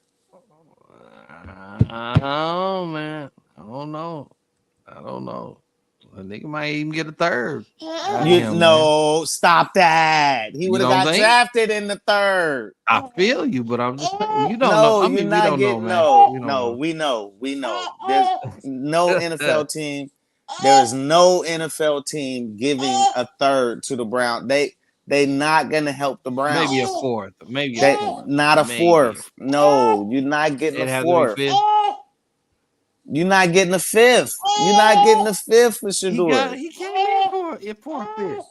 Oh man, I don't know. I don't know. A nigga might even get a third. You Him, man. no, stop that. He You would have don't got think? drafted in the 3rd. I feel you, but I'm just saying, you don't know. No, I you're mean, we not don't know, getting man. no, We don't no. know. We know. There's no NFL team. There is no NFL team giving a third to the Browns. They not gonna help the Browns. Maybe a fourth. Maybe a fourth. Not a Maybe. 4th. No, you're not getting a It has to be 4th. fifth. You're not getting a 5th. You're not getting a 5th for Shedeur. He came in for a fifth.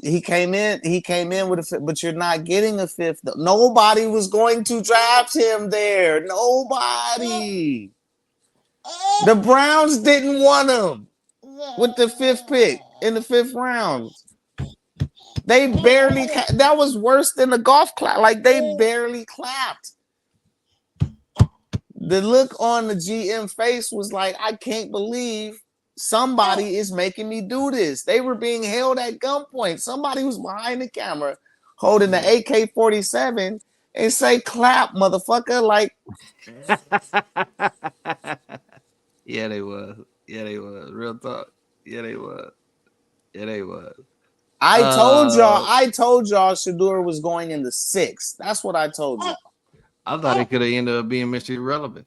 He came in with a 5th, but you're not getting a 5th. Nobody was going to draft him there. Nobody. The Browns didn't want him with the 5th pick in the 5th round. They barely. That was worse than the golf clap. Like they barely clapped. The look on the GM face was like, I can't believe somebody is making me do this. They were being held at gunpoint. Somebody was behind the camera holding the AK-47 and say, clap, motherfucker. Like, Yeah, they was. Yeah, they was. Real talk. Yeah, they was. Yeah, they was. I told y'all Shedeur was going in the 6th. That's what I told you. I thought it could have ended up being Mr. Irrelevant.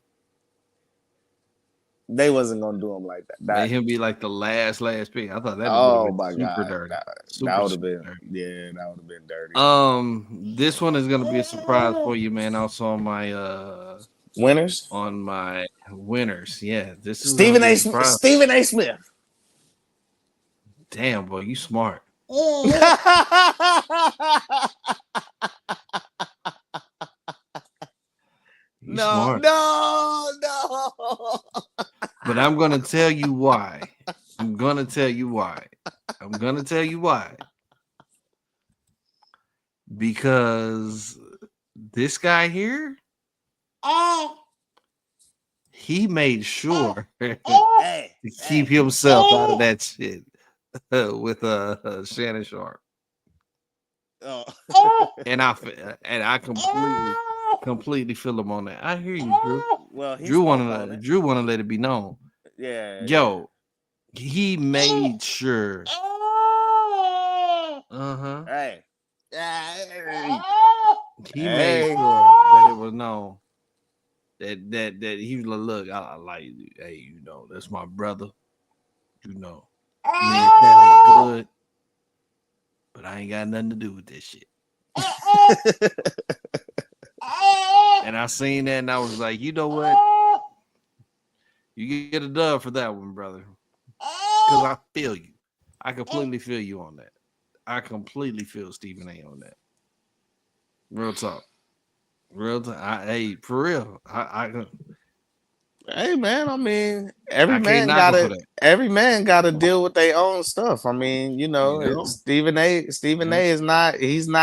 They wasn't gonna do him like that. Made him be like the last pick. I thought that Oh would my have been super god, dirty. that would have been dirty. yeah, that would have been dirty. This one is gonna be a surprise for you, man. Also on my winners, on my winners. Yeah, this is Stephen A. Smith. Damn, boy, you smart. No. But I'm gonna tell you why. Because this guy here, he made sure to keep himself out of that shit with Shannon Sharpe. Oh. and I completely feel him on that. I hear you, Drew. Well, Drew wanna let it be known. Yeah. Yo, he made sure. Hey. He made sure that it was known that he was like, look, I like you. Hey, you know, that's my brother. You know, me and Shannon good, but I ain't got nothing to do with this shit. And I seen that and I was like, you know what? You get a dub for that one, brother. Because I feel you. I completely feel you on that. I completely feel Stephen A on that. Real talk. Hey, for real. Hey man, I mean, every man gotta deal with their own stuff. I mean, you know, Stephen A is not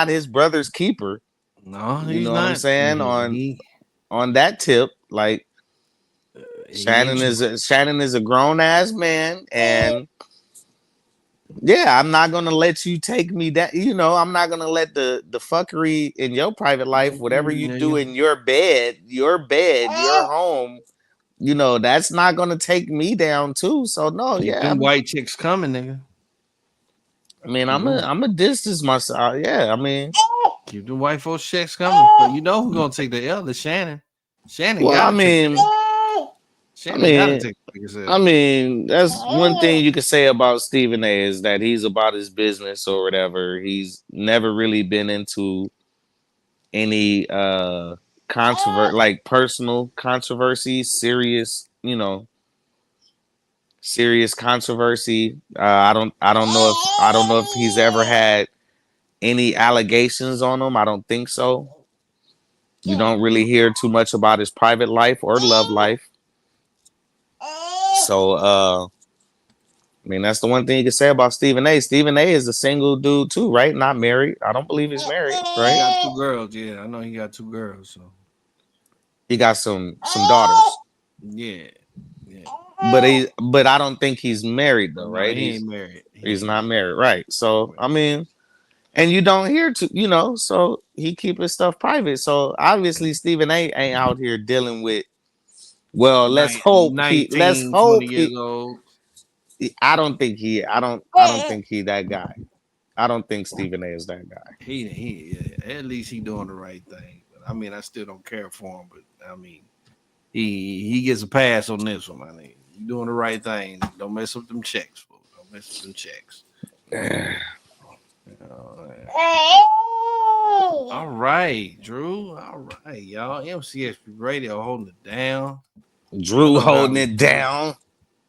his brother's keeper. No, you know what I'm saying? On that tip, like Shannon is a grown ass man, and yeah, I'm not gonna let you take me down. You know, I'm not gonna let the fuckery in your private life, whatever you do in your bed, your home. You know, that's not gonna take me down too. So no, keep them white chicks coming, nigga. I mean, I'm a distance myself. Yeah, I mean, keep the white folks checks coming. But you know who's gonna take the L? The Shannon. Shannon well, got I mean, that's one thing you could say about Stephen A is that he's about his business or whatever. He's never really been into any personal controversy, serious controversy. I don't know if he's ever had any allegations on him. I don't think so. You don't really hear too much about his private life or love life. So I mean, that's the one thing you can say about Stephen A. Stephen A. is a single dude too, right? Not married. I don't believe he's married, He right? got two girls. Yeah, I know he got two girls. So He got some daughters, yeah, yeah. but I don't think he's married though, No, right? he ain't married. He He's ain't not married. married, right? He ain't So I married. mean, and you don't hear so he keep his stuff private. So obviously Stephen A. ain't out here dealing with. Well, let's 19, 20 hope years old. I don't think I don't think he that guy. I don't think Stephen A is that guy. Yeah, at least he doing the right thing. But I mean, I still don't care for him. But I mean, he gets a pass on this one. I mean, you doing the right thing. Don't mess up them checks, folks. Don't mess up them checks. All right, Drew. All right, y'all. MCXP Radio holding it down. Y'all Drew know how holding we it do. down.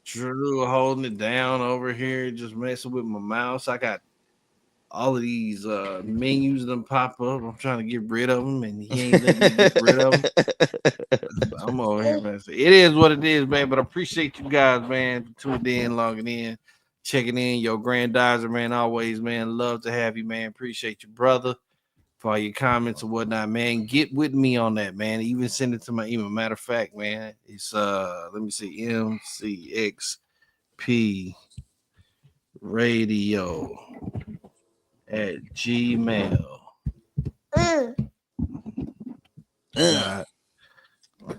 Drew holding it down over here, just messing with my mouse. I got all of these menus that pop up. I'm trying to get rid of them, and he ain't letting me get rid of them. I'm over here, man. So it is what it is, man. But I appreciate you guys, man, for tuning in, logging in, checking in. Your grandizer, man, always, man. Love to have you, man. Appreciate you, brother, for all your comments and whatnot, man. Get with me on that, man. Even send it to my email. Matter of fact, man, it's let me see, MCXP Radio at Gmail. Dot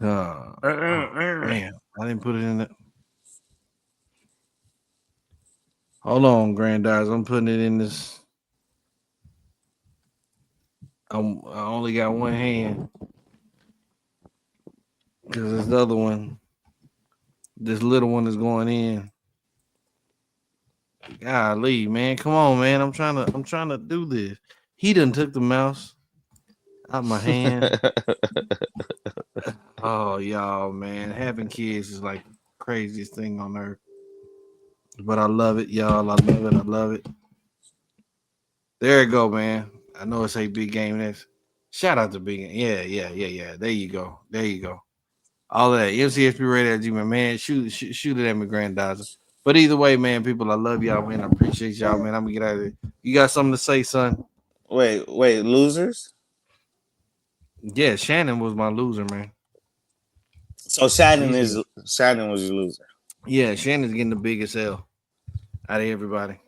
man, I didn't put it in the. Hold on, Grandize. I'm putting it in this. I only got one hand because this other one, this little one is going in. Golly, man, come on, man. I'm trying to do this. He done took the mouse out my hand. Oh, y'all, man, having kids is like the craziest thing on earth. But I love it, y'all. I love it. I love it. There you go, man. I know it's a big game. That's shout out to big game. Yeah. There you go. There you go. All of that. MCSP Radio at Gmail, man. Shoot it at me, granddaughter. But either way, man, people, I love y'all, man. I appreciate y'all, man. I'm gonna get out of here. You got something to say, son? Wait, losers. Yeah, Shannon was my loser, man. So Shannon was your loser. Yeah, Shannon's getting the biggest L out of everybody.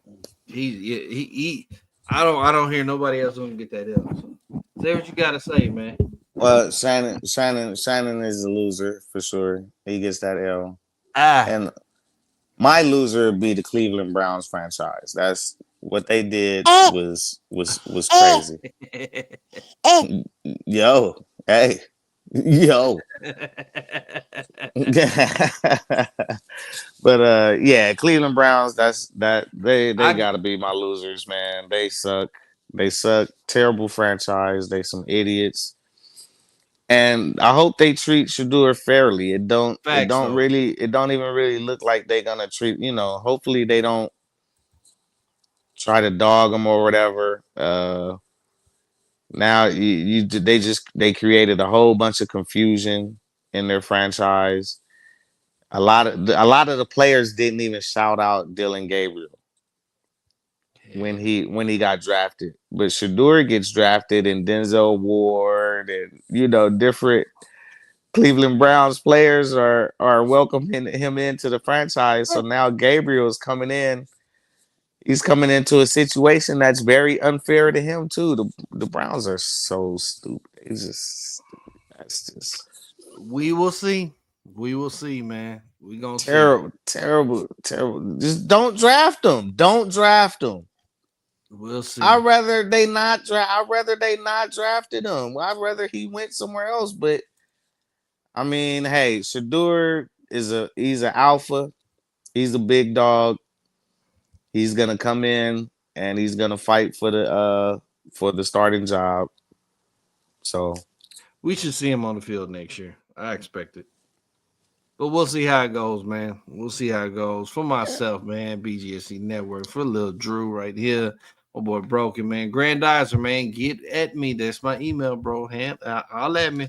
He I don't hear nobody else gonna get that L. So say what you gotta say, man. Well, Shannon is a loser for sure. He gets that L. Ah. And my loser would be the Cleveland Browns franchise. That's what they did was crazy. Yo, hey, yo. But yeah, Cleveland Browns, that they I gotta be my losers, man. They suck. They suck. Terrible franchise. They some idiots. And I hope they treat Shedeur fairly. facts though. It don't even really look like they're gonna treat, hopefully they don't try to dog him or whatever. Now they created a whole bunch of confusion in their franchise. A lot of the players didn't even shout out Dylan Gabriel when Yeah. he got drafted. But Shedeur gets drafted and Denzel Ward and different Cleveland Browns players are welcoming him into the franchise. So now Gabriel is coming in. He's coming into a situation that's very unfair to him too. The Browns are so stupid. It's just that's just We will see. We will see, man. We gonna see. terrible, terrible, terrible. Just don't draft him. Don't draft him. We'll I'd see. rather they not draft. I'd rather they not drafted him. I'd rather he went somewhere else. But I mean, hey, Shedeur he's an alpha. He's a big dog. He's gonna come in and he's gonna fight for the starting job. So We should see him on the field next year. I expect it. But we'll see how it goes, man. We'll see how it goes. For myself, man, BGSC Network. For little Drew right here. My boy Broken, man. Grandizer, man. Get at me. That's my email, bro. I'll let me.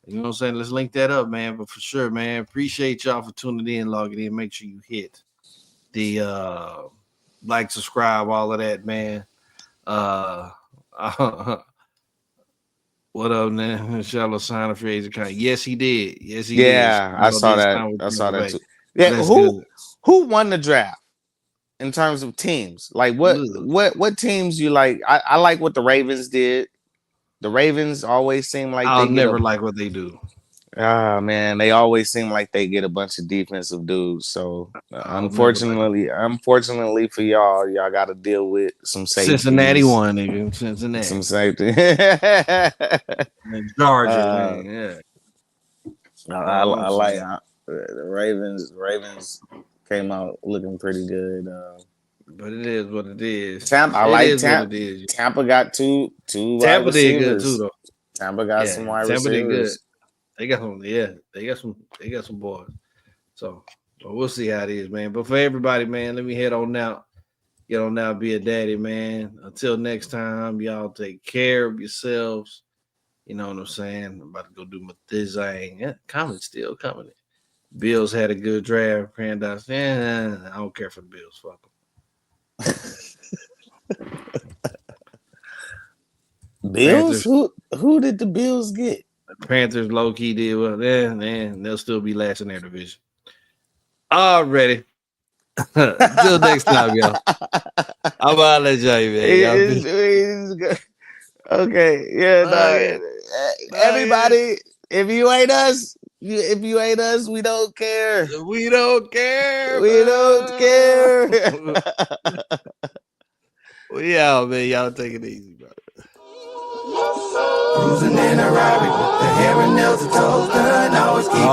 You know what I'm saying? Let's link that up, man. But for sure, man. Appreciate y'all for tuning in, logging in. Make sure you hit the like, subscribe, all of that, man. What up, man? Shallow sign of free agent account. Yes, he did. Yes, he did. Yeah, I saw that. I saw that too. Yeah, That's good. who won the draft in terms of teams? Like what teams you like? I like what the Ravens did. The Ravens always seem like I'll never like what they do. Ah, man, they always seem like they get a bunch of defensive dudes. So unfortunately for y'all got to deal with some safety. Cincinnati won, nigga. Cincinnati. Some safety. Chargers, man. Yeah. I like the Ravens. Ravens came out looking pretty good. But it is what it is. Tampa got two Tampa did good too, though. Tampa got some wide receivers. Did good. They got some boys. So we'll see how it is, man. But for everybody, man, let me head on out. Get on out, be a daddy, man. Until next time, y'all take care of yourselves. You know what I'm saying? I'm about to go do my thing. Yeah, comments still coming. Bills had a good draft. Paradise. I don't care for the Bills. Fuck them. Bills? Who did the Bills get? Panthers low key did well. They'll still be last in their division. Already. Until next time, y'all. I'm about to let y'all, man. Okay. Yeah. Everybody, if you ain't us, we don't care. We don't care. We out, man. Y'all take it easy, bro. Cruising in a Rari with the hair and nails and toes done. Always keep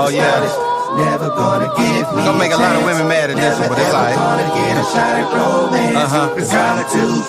never gonna give me. Gonna make a lot of women mad at this one, but it's like gonna get a shot at romance. It's kinda too cold.